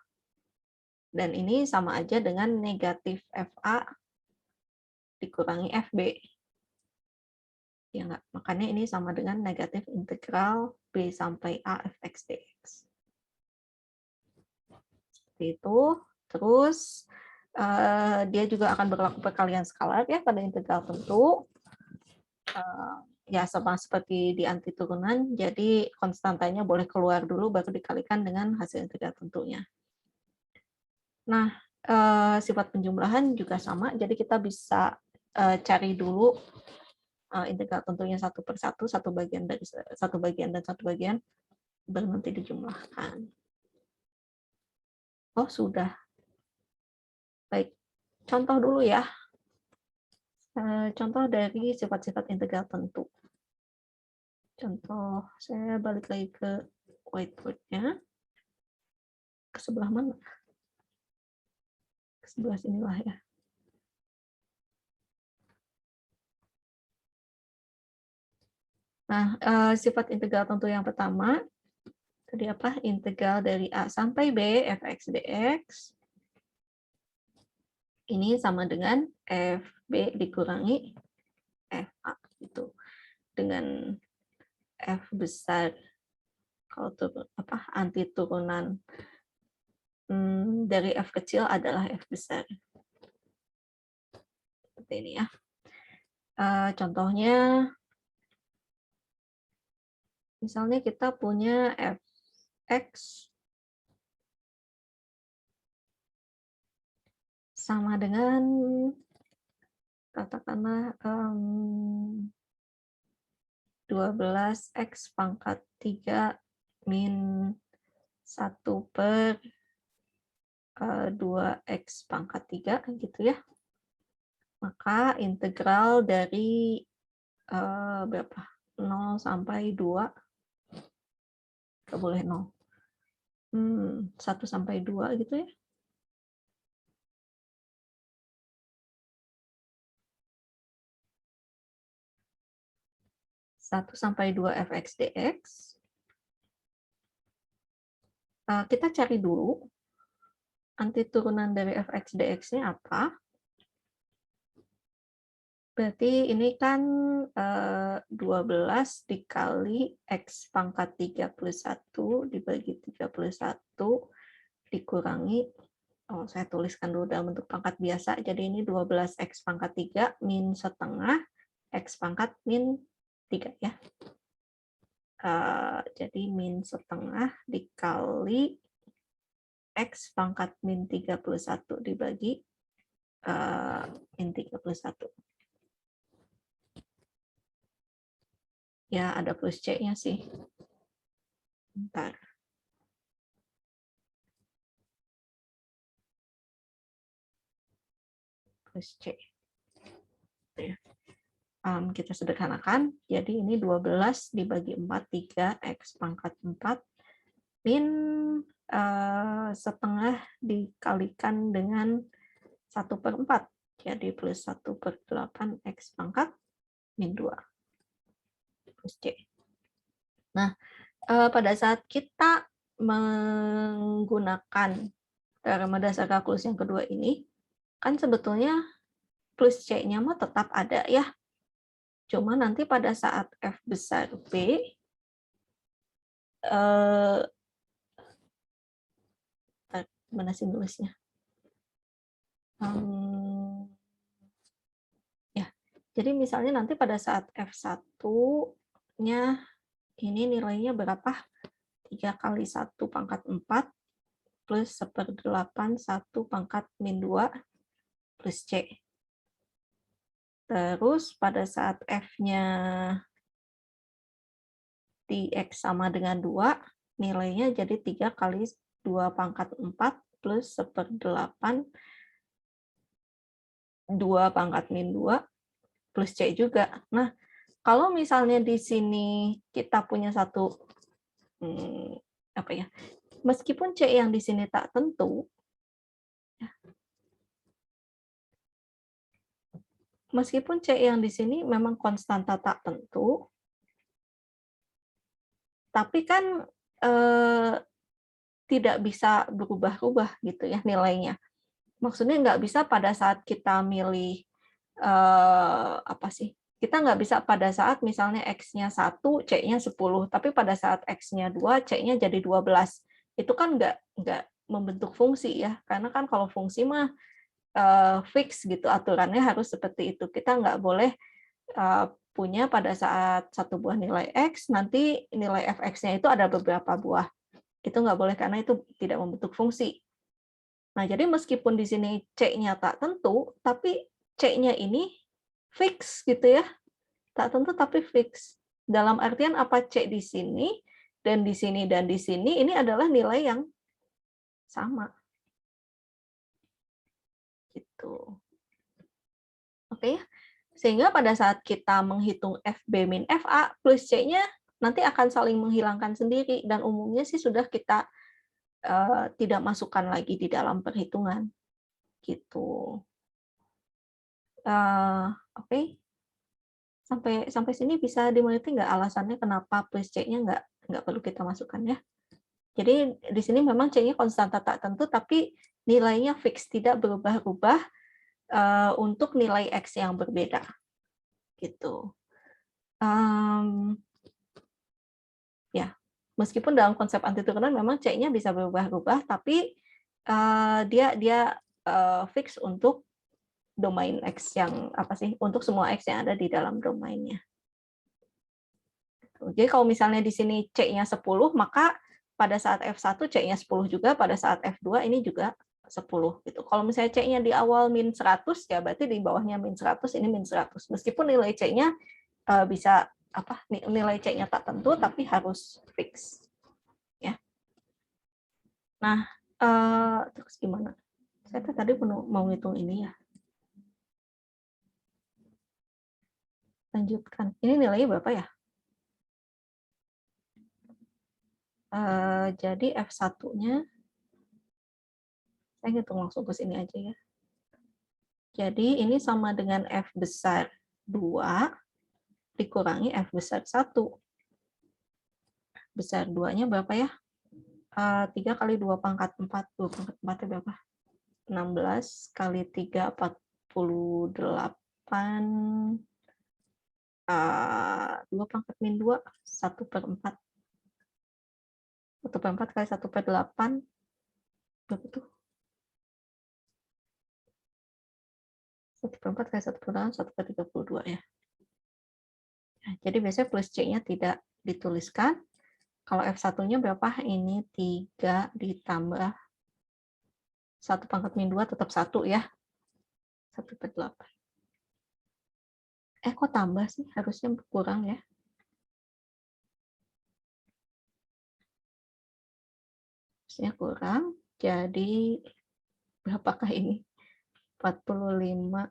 Dan ini sama aja dengan negatif FA dikurangi FB. Ya enggak? Makanya ini sama dengan negatif integral B sampai A fx dx. Seperti itu. Terus dia juga akan berlaku perkalian skalar ya pada integral tentu. Ya sama seperti di antiturunan, jadi konstantanya boleh keluar dulu baru dikalikan dengan hasil integral tentunya. Nah, sifat penjumlahan juga sama, jadi kita bisa cari dulu integral tentunya satu per satu, satu bagian dan satu bagian, baru nanti dijumlahkan. Oh, sudah. Baik, contoh dulu ya. Contoh dari sifat-sifat integral tentu. Contoh, saya balik lagi ke whiteboard-nya. Ke sebelah mana? Ke sebelah sinilah ya. Nah, sifat integral tentu yang pertama, tadi apa? Integral dari A sampai B, fx dx. Ini sama dengan fb dikurangi fa. Gitu. Dengan f besar, kalau antiturunan dari f kecil adalah f besar. Seperti ini ya. Contohnya, misalnya kita punya fx sama dengan, katakanlah 12x pangkat 3 min 1 per 2x pangkat 3, gitu ya. Maka integral dari berapa? 0 sampai 2, nggak boleh 0. 1 sampai 2 gitu ya. 1 sampai 2 fx dx. Kita cari dulu antiturunan dari fx dx-nya apa. Berarti ini kan 12 dikali x pangkat 3 plus 1 dibagi 31 dikurangi, saya tuliskan dulu dalam bentuk pangkat biasa, jadi ini 12x pangkat 3 min setengah x pangkat min 3 ya. Jadi min setengah dikali x pangkat min 31 dibagi min 31. Ya, ada plus C-nya sih. Bentar. Plus C. Kita sederhanakan, jadi ini 12 dibagi 4, 3x pangkat 4 min setengah dikalikan dengan 1 per 4, jadi plus 1 per 8 x pangkat min 2 plus C. Nah, pada saat kita menggunakan teorema dasar kalkulus yang kedua ini, kan sebetulnya plus C-nya mah tetap ada ya. Cuma nanti pada saat F besar B, mana sih nulisnya? Ya, jadi misalnya nanti pada saat F1-nya ini nilainya berapa? 3 kali 1 pangkat 4 plus 1/8 1 pangkat min 2 plus C. Terus pada saat F-nya di X sama dengan 2, nilainya jadi 3 kali 2 pangkat 4 plus 1/8 2 pangkat min 2 plus C juga. Nah, kalau misalnya di sini kita punya satu, apa ya, meskipun C yang di sini tak tentu, meskipun C yang di sini memang konstanta tak tentu, tapi kan tidak bisa berubah-ubah gitu ya nilainya. Maksudnya nggak bisa pada saat kita milih, apa sih, kita nggak bisa pada saat misalnya X-nya 1, C-nya 10, tapi pada saat X-nya 2, C-nya jadi 12. Itu kan nggak membentuk fungsi ya, karena kan kalau fungsi mah fix gitu, aturannya harus seperti itu. Kita nggak boleh punya pada saat satu buah nilai X, nanti nilai fx-nya itu ada beberapa buah. Itu nggak boleh karena itu tidak membentuk fungsi. Nah, jadi meskipun di sini C-nya tak tentu, tapi C-nya ini fix gitu ya. Tak tentu tapi fix. Dalam artian apa C di sini, dan di sini, dan di sini, ini adalah nilai yang sama. Gitu. Oke ya. Sehingga pada saat kita menghitung FB min FA plus C-nya nanti akan saling menghilangkan sendiri, dan umumnya sih sudah kita tidak masukkan lagi di dalam perhitungan. Gitu. Oke. Sampai sini bisa dimengerti nggak alasannya kenapa plus C-nya nggak perlu kita masukkan ya? Jadi di sini memang C-nya konstanta tak tentu, tapi nilainya fix, tidak berubah-ubah untuk nilai X yang berbeda. Gitu. Ya, meskipun dalam konsep antiturunan memang C-nya bisa berubah-ubah, tapi dia fix untuk domain X yang apa sih? Untuk semua X yang ada di dalam domainnya. Jadi kalau misalnya di sini C-nya 10, maka pada saat F1 C-nya 10 juga, pada saat F2 ini juga 10 gitu. Kalau misalnya C-nya di awal min 100, ya berarti di bawahnya min 100, ini min 100. Meskipun nilai C-nya bisa apa? Nilai C-nya tak tentu tapi harus fix. Ya. Nah, terus gimana? Saya tadi mau ngitung ini ya. Lanjutkan. Ini nilainya berapa ya? Jadi F1-nya, saya hitung langsung ke sini aja ya. Jadi ini sama dengan F besar 2 dikurangi F besar 1. Besar 2-nya berapa ya? 3 kali 2 pangkat 4. 2 pangkat 4-nya berapa? 16 kali 3, 48. 2 pangkat min 2, 1/4. 1/4 kali 1/8. Berapa tuh? 1/4 kali 1/8, 1/32 ya. Nah, jadi biasanya plus C-nya tidak dituliskan. Kalau F1-nya berapa? Ini 3 ditambah 1 pangkat min 2 tetap 1 ya. 1/8. Kok tambah sih? Harusnya berkurang ya. Harusnya kurang. Jadi berapakah ini? 45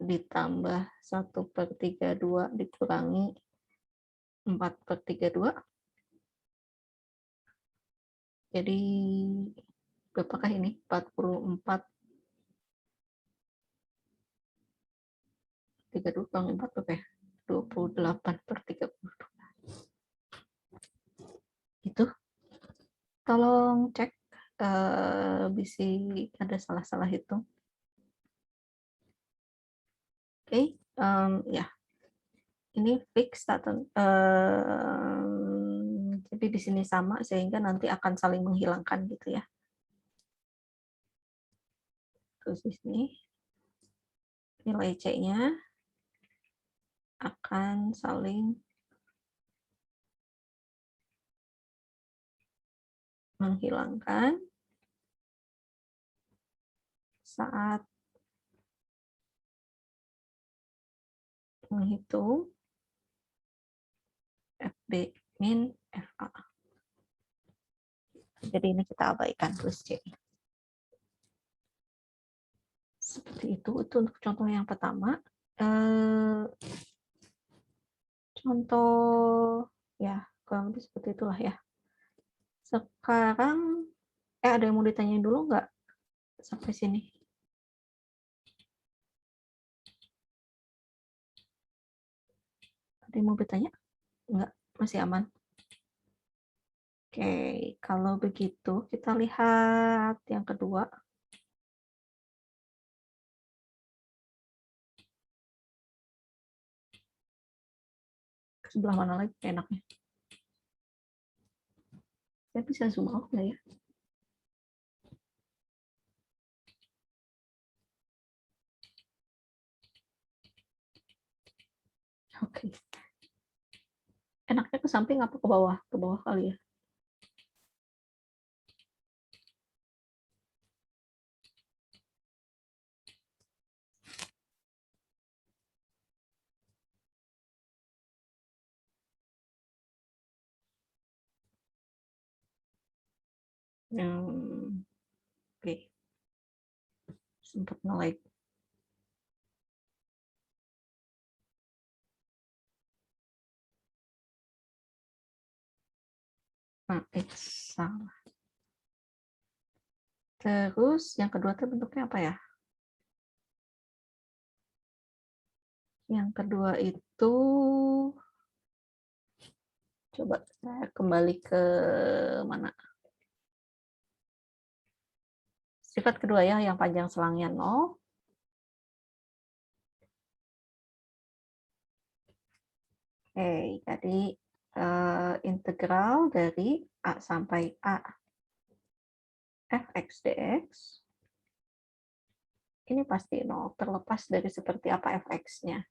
ditambah 1/32 dikurangi 4/32. Jadi berapakah ini? 44. 32 kurang 4 berapa ya? 28/32. Itu. Tolong cek bisa ada salah-salah hitung. Oke, ya. Ini fix jadi di sini sama sehingga nanti akan saling menghilangkan gitu ya. Terus di sini nilai C-nya akan saling menghilangkan saat menghitung FB min FA. Jadi ini kita abaikan plus C. Seperti itu untuk contoh yang pertama. Contoh ya kurang lebih seperti itulah ya. Sekarang ada yang mau ditanyain dulu nggak sampai sini? Ada yang mau bertanya? Enggak, masih aman. Oke, kalau begitu kita lihat yang kedua. Sebelah mana lagi enaknya? Saya bisa zoom out nggak ya? Oke. Enaknya ke samping apa ke bawah? Ke bawah kali ya. Oke. Sempat nge-lag. Nah, salah. Terus yang kedua itu bentuknya apa ya? Yang kedua itu coba saya kembali ke mana? Sifat kedua ya, yang panjang selangnya 0. Oke, jadi integral dari A sampai A fx dx ini pasti 0, terlepas dari seperti apa fx-nya.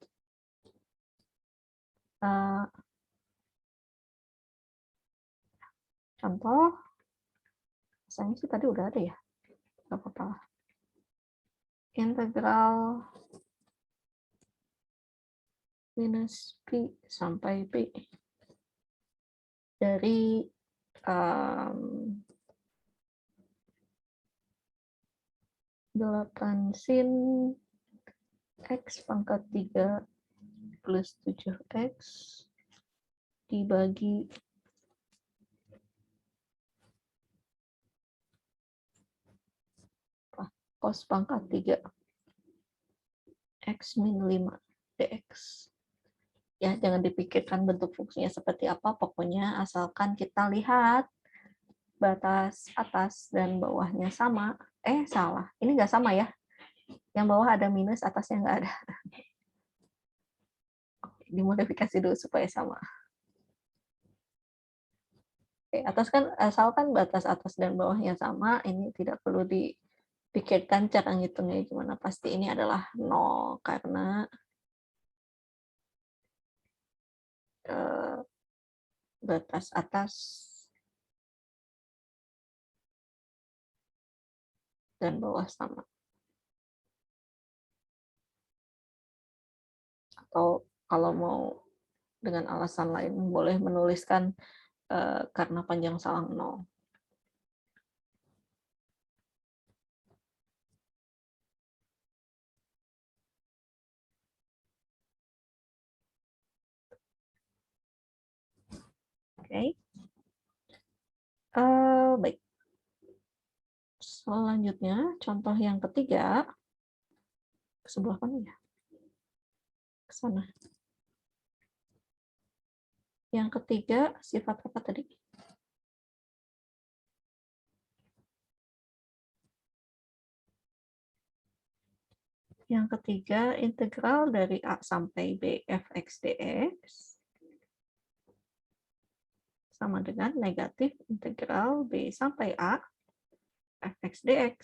Contoh, misalnya sih tadi udah ada ya, nggak apa-apa lah. Integral minus P sampai P dari 8 sin X pangkat 3 plus 7X dibagi cos pangkat 3 X min 5 dx. Ya, jangan dipikirkan bentuk fungsinya seperti apa, pokoknya asalkan kita lihat batas atas dan bawahnya sama. Salah, ini nggak sama ya. Yang bawah ada minus, atasnya nggak ada. Dimodifikasi dulu supaya sama. Atas kan, asalkan batas atas dan bawahnya sama, ini tidak perlu dipikirkan cara ngitungnya gimana. Pasti ini adalah 0, karena batas atas dan bawah sama. Atau kalau mau dengan alasan lain, boleh menuliskan karena panjang salang 0. Oke. Baik. Selanjutnya, contoh yang ketiga. Ke sebelah mana ya? Ke sana. Yang ketiga, sifat apa tadi? Yang ketiga, integral dari A sampai B fx dx sama dengan negatif integral B sampai A fx dx.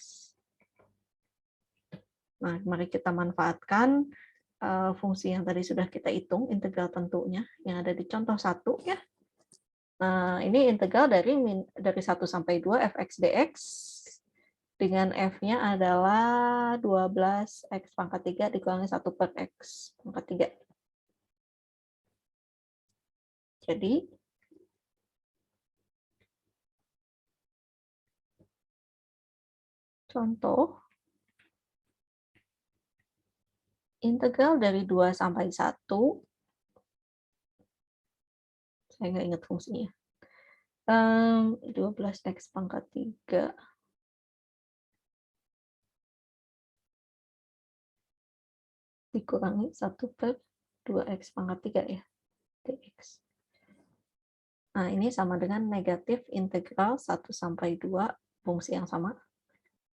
Nah, mari kita manfaatkan fungsi yang tadi sudah kita hitung, integral tentunya, yang ada di contoh 1 ya. Nah, ini integral dari 1 sampai 2 fx dx dengan f-nya adalah 12 x pangkat 3 dikurangi 1 per x pangkat 3. Jadi, contoh, integral dari 2 sampai 1, saya nggak ingat fungsinya, 12 x pangkat 3 dikurangi 1 per 2x pangkat 3 ya, dx. Nah, ini sama dengan negatif integral 1 sampai 2, fungsi yang sama,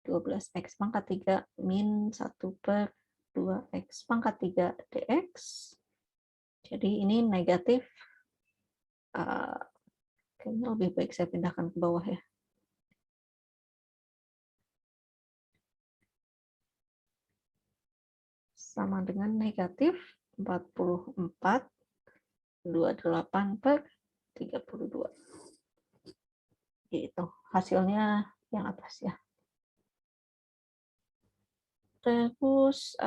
12x pangkat 3 min 1 per 2x pangkat 3 dx. Jadi ini negatif, kayaknya lebih baik saya pindahkan ke bawah ya. Sama dengan negatif 44,28 per 32. Gitu. Hasilnya yang atas ya. Terus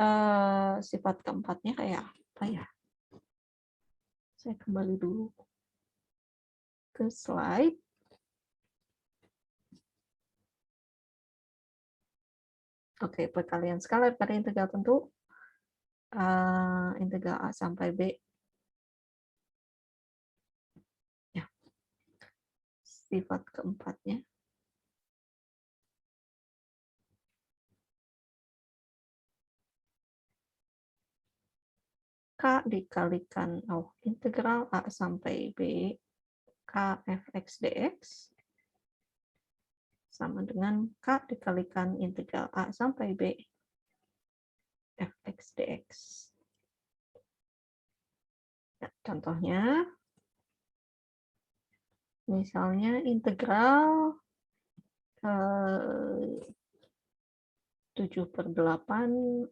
sifat keempatnya kayak apa ya? Saya kembali dulu ke slide. Oke, perkalian skalar pada integral tentu. Integral A sampai B. Ya. Sifat keempatnya. K dikalikan, integral A sampai B, K fx dx, sama dengan K dikalikan integral A sampai B, fx dx. Ya, contohnya, misalnya integral 7/8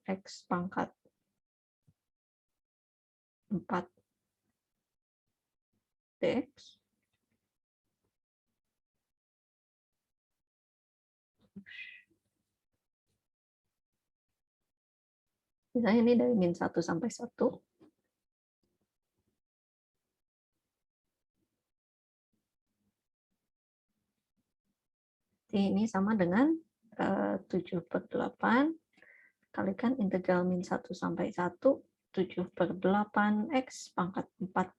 x pangkat 4 dx. Misalnya ini dari min 1 sampai 1. Ini sama dengan 7/8 kalikan integral min 1 sampai 1, 7/8 x pangkat 4.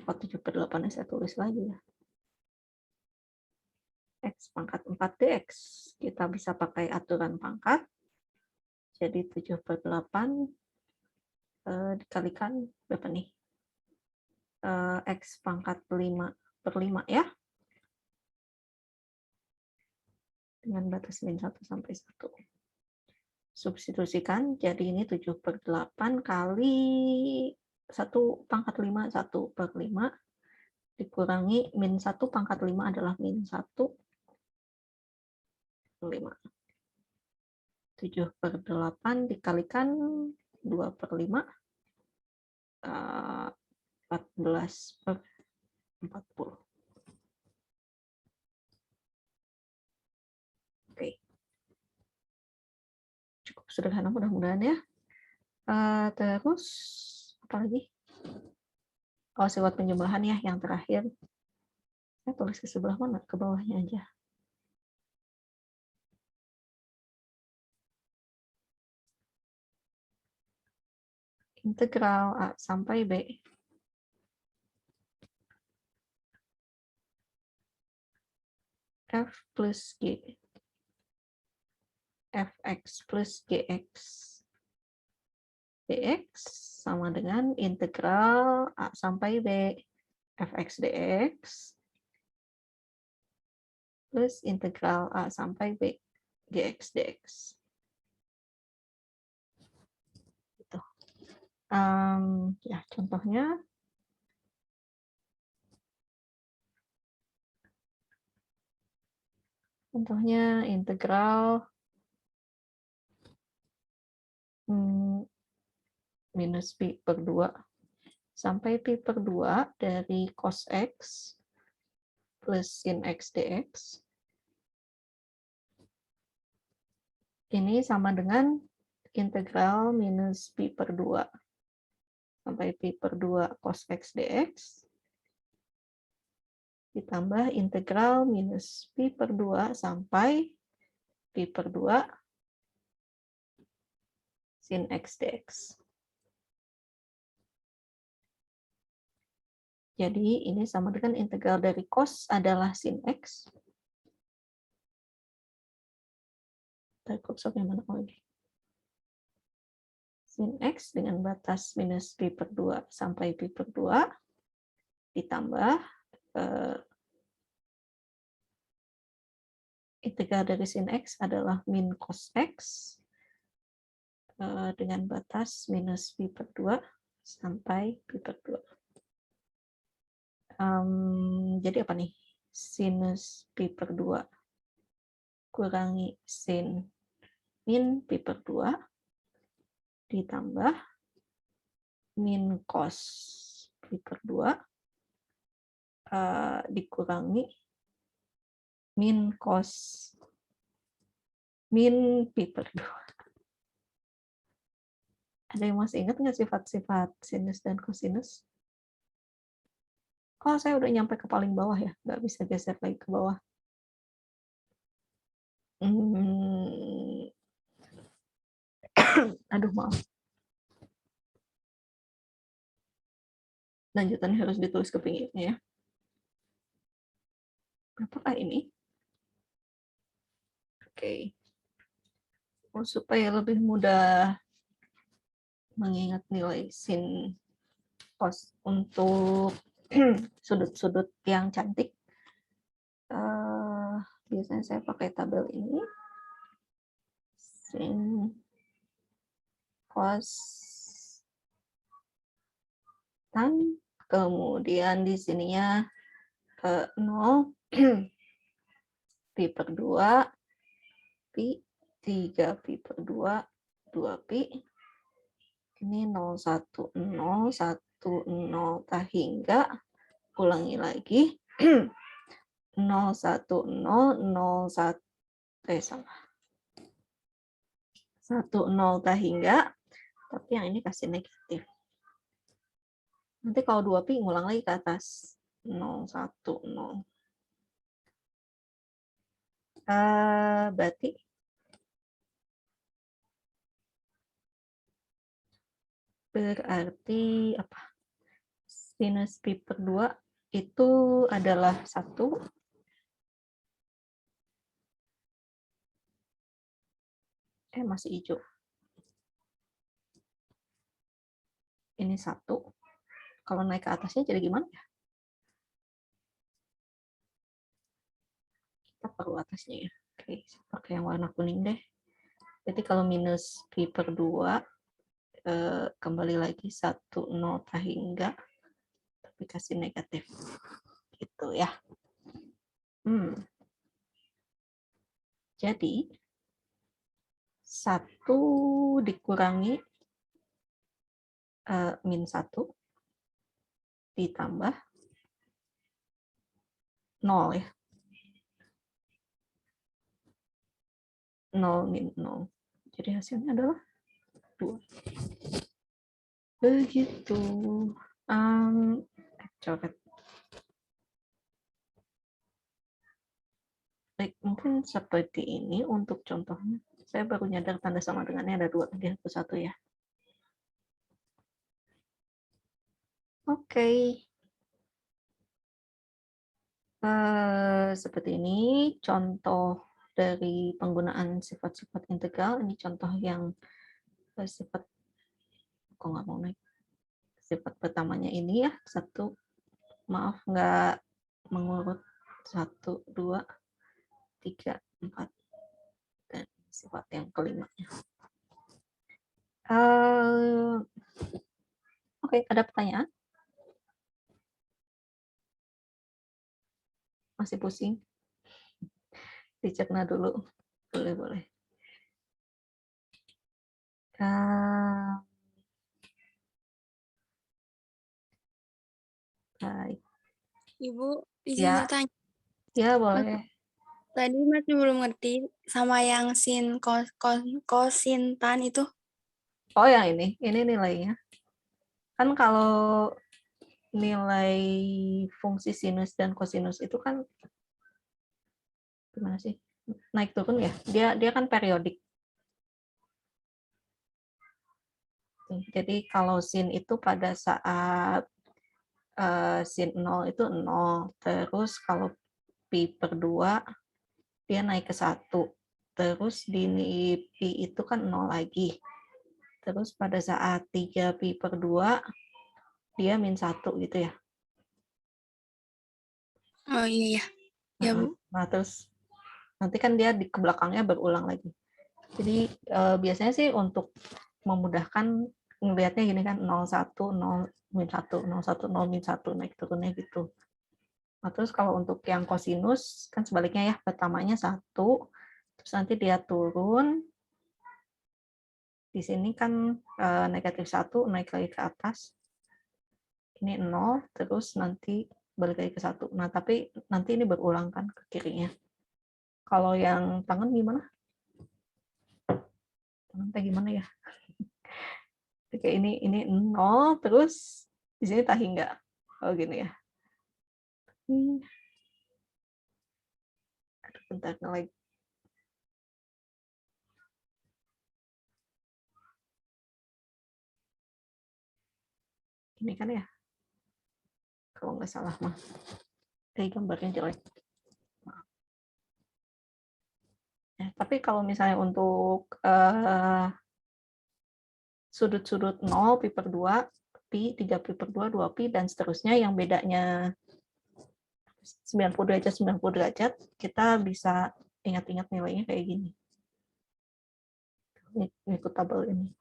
Kok 7/8 saya tulis lagi ya. X pangkat 4 dx. Kita bisa pakai aturan pangkat. Jadi 7/8 dikalikan berapa nih? X pangkat 5/5 ya. Dengan batas min 1 sampai 1. Substitusikan, jadi ini 7/8 kali 1 pangkat 5, 1/5, dikurangi min 1 pangkat 5 adalah min 1/5. 7/8 dikalikan 2/5, 14/40. Oke. Cukup sederhana mudah-mudahan ya. Terus, apa lagi? Sifat penjumlahan ya, yang terakhir. Saya tulis ke sebelah mana? Ke bawahnya aja. Integral A sampai B. F plus G. Fx plus Gx. Dx sama dengan integral A sampai B. Fx dx plus integral A sampai B. Gx dx. Gitu. Ya, contohnya. Contohnya integral minus pi per 2 sampai pi per 2 dari cos x plus sin X dx. Ini sama dengan integral minus pi per 2 sampai pi per 2 cos X dx ditambah integral minus pi per 2 sampai pi per 2 sin X dx. Jadi ini sama dengan integral dari cos adalah sin X. Dari kursor yang mana lagi? Sin X dengan batas minus pi per 2 sampai pi per 2 ditambah integral dari sin X adalah min cos X dengan batas minus pi per 2 sampai pi per 2. Jadi apa nih? Sinus pi per 2 kurangi sin min pi per 2 ditambah min cos pi per 2 dikurangi min cos min pi per 2. Ada yang masih ingat nggak sifat-sifat sinus dan kosinus? Oh, saya udah nyampe ke paling bawah ya, nggak bisa geser lagi ke bawah. Aduh, maaf. Lanjutannya harus ditulis ke pinggirnya ya. Apakah ini? Oke. Supaya lebih mudah mengingat nilai sin cos untuk sudut-sudut yang cantik, biasanya saya pakai tabel ini. Sin cos tan, kemudian di sininya 0 pi per 2 pi 3 pi per 2 2 pi ini 0 1 0 1 0 tak hingga ulangi lagi 0 1 0 0 1 salah 1 0 tak hingga, tapi yang ini kasih negatif. Nanti kalau 2 pi ngulang lagi ke atas 0 1 0. Berarti apa? Sinus pi per 2 itu adalah 1 masih hijau. Ini 1. Kalau naik ke atasnya jadi gimana ya? Kita perlu atasnya ya. Oke, pakai yang warna kuning deh. Jadi kalau minus pi per 2 kembali lagi 1 0 tak hingga tapi kasih negatif. Gitu ya. Jadi 1 dikurangi min 1 ditambah 0 ya. 0 min 0. Jadi hasilnya adalah 2. Begitu. Coret. Baik, mungkin seperti ini untuk contohnya. Saya baru nyadar tanda sama dengannya ada 2, tadi hapus 1 ya. Oke. Seperti ini contoh dari penggunaan sifat-sifat integral. Ini contoh yang sifat, kok nggak mau naik. Sifat pertamanya ini ya, 1, maaf nggak mengurut 1, 2, 3, 4, dan sifat yang kelimanya. Oke, ada pertanyaan? Masih pusing? Dicerna dulu. Boleh. Baik. Ibu, izin Ya. bertanya. Ya, boleh. Tadi masih belum ngerti sama yang sin kosintan itu. Oh, yang ini nilainya. Kan kalau nilai fungsi sinus dan kosinus itu kan gimana sih? Naik turun ya. Dia kan periodik. Jadi kalau sin itu pada saat sin 0 itu 0. Terus kalau pi per 2 dia naik ke 1. Terus di pi itu kan 0 lagi. Terus pada saat 3 pi per 2 dia min 1 gitu ya. Oh iya ya. Ya, Bu. Nah, terus nanti kan dia di belakangnya berulang lagi. Jadi biasanya sih untuk memudahkan ngelihatnya gini kan 01 0 min 1 01 0 min 1 naik turunnya gitu. Nah, terus kalau untuk yang kosinus kan sebaliknya ya, pertamanya 1 terus nanti dia turun. Di sini kan negatif 1 naik lagi ke atas. Ini 0 terus nanti balik lagi ke 1. Nah, tapi nanti ini berulang kan ke kirinya. Kalau yang tangan gimana? Tangan kayak gimana ya? Kayak ini 0 terus di sini tak hingga. Oh gini ya. Aduh, bentar lagi. Ini kan ya. Kalau nggak salah mah. Kayak gambarnya jelek. Tapi kalau misalnya untuk sudut-sudut 0, pi per 2, pi, 3 pi per 2, 2 pi, dan seterusnya yang bedanya 90 derajat, 90 derajat, kita bisa ingat-ingat nilainya kayak gini. Ngikut tabel ini.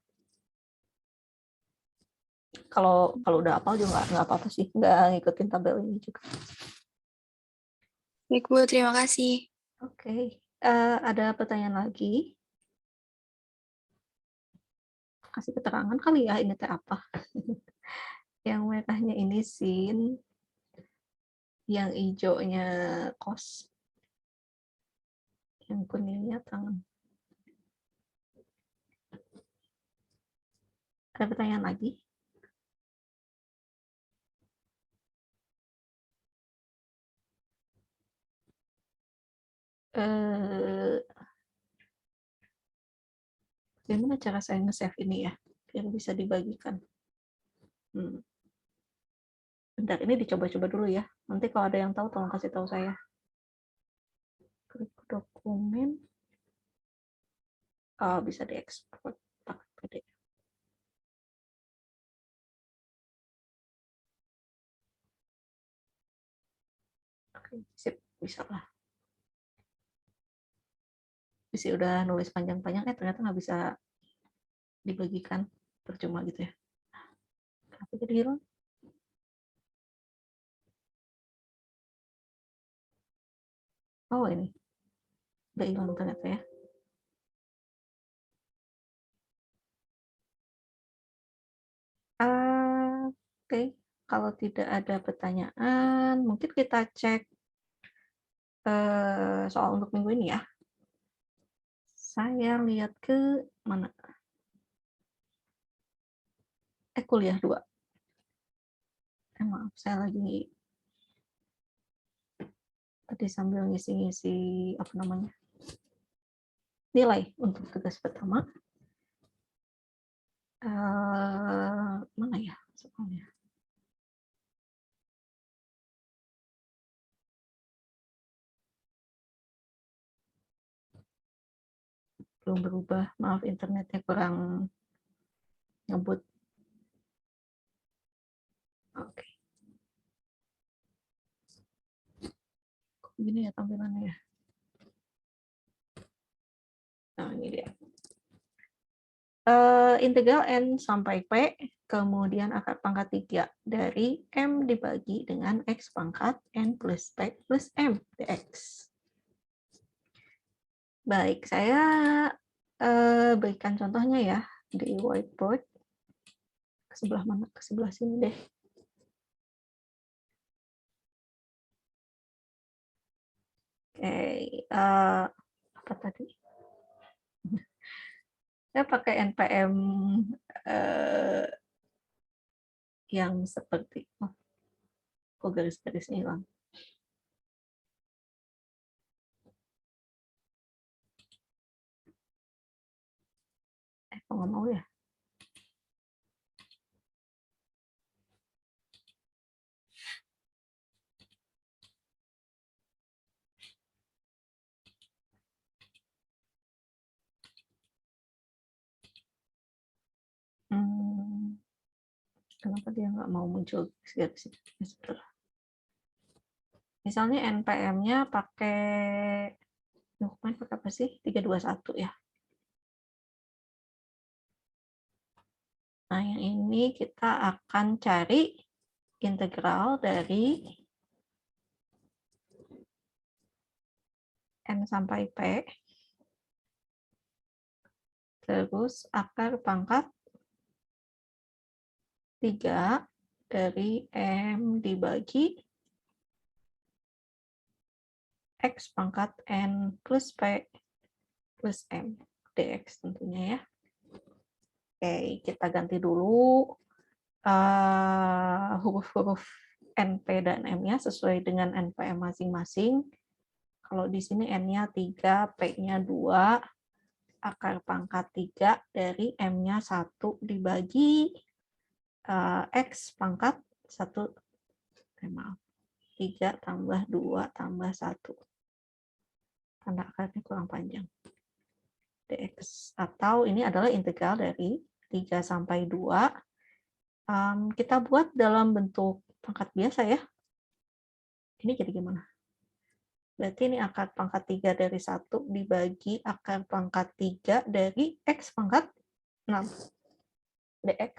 Kalau udah hafal juga nggak apa-apa sih, nggak ngikutin tabel ini juga. Baik, Bu. Terima kasih. Oke. Ada pertanyaan lagi? Kasih keterangan kali ya, ini teh apa? Yang merahnya ini sin, yang hijaunya cos, yang kuningnya tangan. Ada pertanyaan lagi? Bagaimana cara saya nge-save ini ya, biar bisa dibagikan? Bentar, ini dicoba-coba dulu ya. Nanti kalau ada yang tahu, tolong kasih tahu saya. Klik dokumen. Oh, bisa diekspor pakai PDF. Oke, sip, bisa lah. Bisa udah nulis panjang-panjang, ternyata nggak bisa dibagikan, percuma gitu ya. Tapi jadi hilang. Oh, ini. Udah hilang ternyata ya. Oke, kalau tidak ada pertanyaan, mungkin kita cek soal untuk minggu ini ya. Saya lihat ke mana? Kuliah 2. Maaf, saya lagi tadi sambil ngisi-ngisi apa namanya? Nilai untuk tugas pertama. Mana ya soalnya? Belum berubah, maaf internetnya kurang ngebut. Oke. Kok gini ya tampilannya ya? Nah, ini dia. Integral n sampai p, kemudian akar pangkat 3 dari m dibagi dengan x pangkat n plus p plus m dx. Baik, saya berikan contohnya ya di whiteboard. Ke sebelah mana? Ke sebelah sini deh. Apa tadi? Saya pakai NPM yang seperti, kok garis-garisnya hilang. Kok nggak mau ya? Kenapa dia nggak mau muncul garis? Misalnya NPM-nya pakai apa sih? 321 ya. Nah, yang ini kita akan cari integral dari N sampai P, terus akar pangkat 3 dari M dibagi X pangkat N plus P plus M dx tentunya ya. Oke, kita ganti dulu huruf-huruf NP dan M-nya sesuai dengan NPM masing-masing. Kalau di sini N-nya 3, P-nya 2, akar pangkat 3 dari M-nya 1 dibagi X pangkat 1, 3 tambah 2 tambah 1. Tanda akarnya kurang panjang. Dx. Atau ini adalah integral dari 3 sampai 2. Kita buat dalam bentuk pangkat biasa ya. Ini jadi gimana? Berarti ini akar pangkat 3 dari 1 dibagi akar pangkat 3 dari X pangkat 6 dx.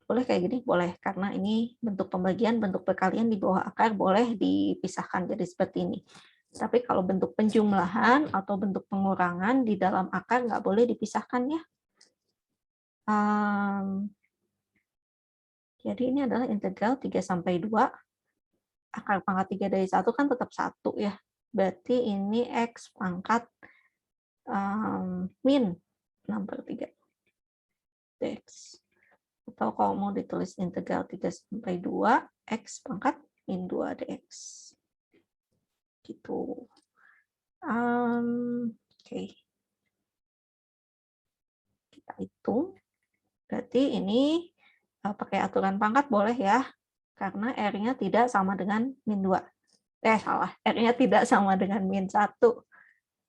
Boleh kayak gini? Boleh, karena ini bentuk pembagian, bentuk perkalian di bawah akar boleh dipisahkan jadi seperti ini. Tapi kalau bentuk penjumlahan atau bentuk pengurangan di dalam akar nggak boleh dipisahkan ya. Jadi ini adalah integral 3 sampai 2. Akar pangkat 3 dari 1 kan tetap 1 ya. Berarti ini X pangkat min 6/3 dx. Atau kalau mau ditulis integral 3 sampai 2, X pangkat min 2 dx. Gitu. Oke. Kita hitung. Berarti ini pakai aturan pangkat boleh ya, karena R-nya tidak sama dengan min 2. Salah, R-nya tidak sama dengan min 1.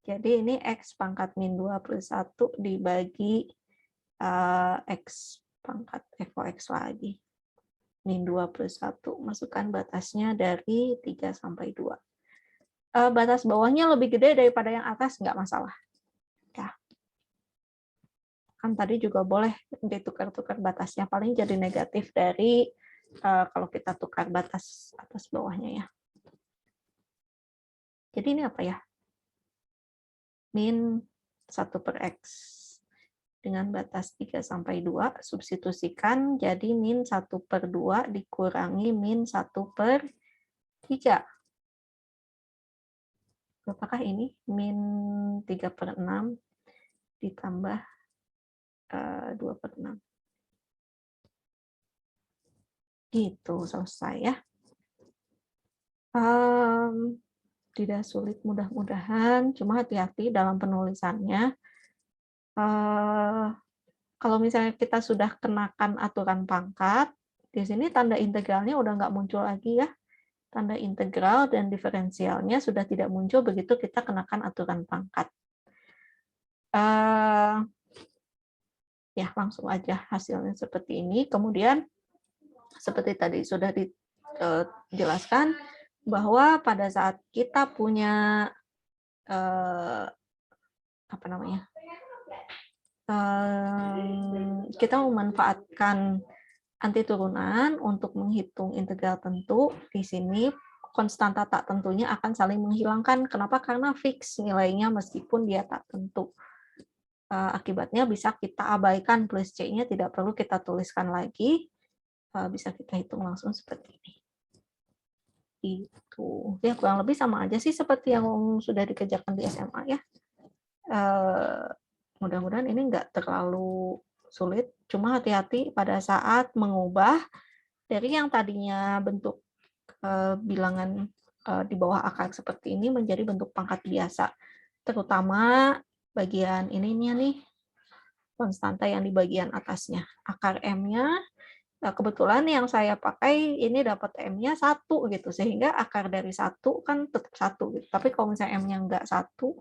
Jadi ini X pangkat min 2 plus 1 dibagi X pangkat FOX lagi. Min 2 plus 1. Masukkan batasnya dari 3 sampai 2. Batas bawahnya lebih gede daripada yang atas, nggak masalah. Ya. Kan tadi juga boleh ditukar-tukar batasnya. Paling jadi negatif dari kalau kita tukar batas atas bawahnya ya. Jadi ini apa ya? Min 1/X. Dengan batas 3 sampai 2, substitusikan jadi min 1/2 dikurangi min 1/3. Berapakah ini? Min 3/6 ditambah 2/6. Gitu, selesai ya. Tidak sulit mudah-mudahan, cuma hati-hati dalam penulisannya. Kalau misalnya kita sudah kenakan aturan pangkat, di sini tanda integralnya udah nggak muncul lagi ya. Tanda integral dan diferensialnya sudah tidak muncul begitu kita kenakan aturan pangkat. Ya, langsung aja hasilnya seperti ini. Kemudian, seperti tadi sudah dijelaskan, bahwa pada saat kita punya kita memanfaatkan anti turunan untuk menghitung integral tentu, di sini konstanta tak tentunya akan saling menghilangkan. Kenapa? Karena fix nilainya meskipun dia tak tentu. Akibatnya bisa kita abaikan, plus C-nya tidak perlu kita tuliskan lagi, bisa kita hitung langsung seperti ini. Itu ya kurang lebih sama aja sih seperti yang sudah dikerjakan di SMA ya. Mudah-mudahan ini nggak terlalu sulit, cuma hati-hati pada saat mengubah dari yang tadinya bentuk bilangan di bawah akar seperti ini menjadi bentuk pangkat biasa, terutama bagian ininya nih, konstanta yang di bagian atasnya. Akar M-nya, kebetulan yang saya pakai ini dapat M-nya 1 gitu, sehingga akar dari 1 kan tetap 1 gitu. Tapi kalau misalnya M-nya nggak 1,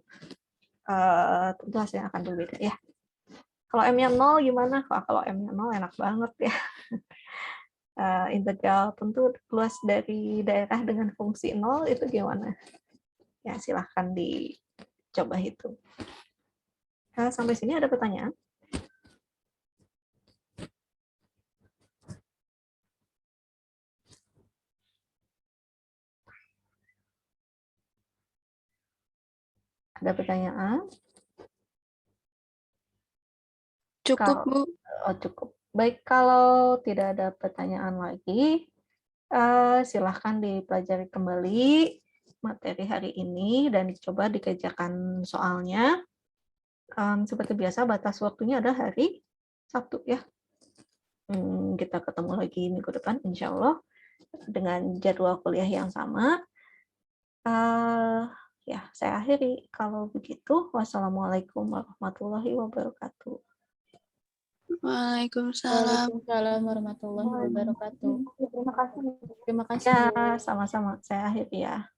tentu hasilnya akan berbeda ya. Kalau M-nya 0 gimana? Kalau M-nya 0 enak banget ya. Integral tentu luas dari daerah dengan fungsi 0 itu gimana? Ya silahkan dicoba hitung. Sampai sini ada pertanyaan? Ada pertanyaan? Cukup, Bu. Cukup. Baik, kalau tidak ada pertanyaan lagi, silahkan dipelajari kembali materi hari ini dan dicoba dikerjakan soalnya. Seperti biasa, batas waktunya ada hari Sabtu ya. Kita ketemu lagi minggu depan, insya Allah, dengan jadwal kuliah yang sama. Ya, saya akhiri. Kalau begitu, wassalamualaikum warahmatullahi wabarakatuh. Waalaikumsalam. Waalaikumsalam warahmatullahi wabarakatuh. Terima kasih. Terima kasih. Ya, sama-sama. Saya akhiri ya.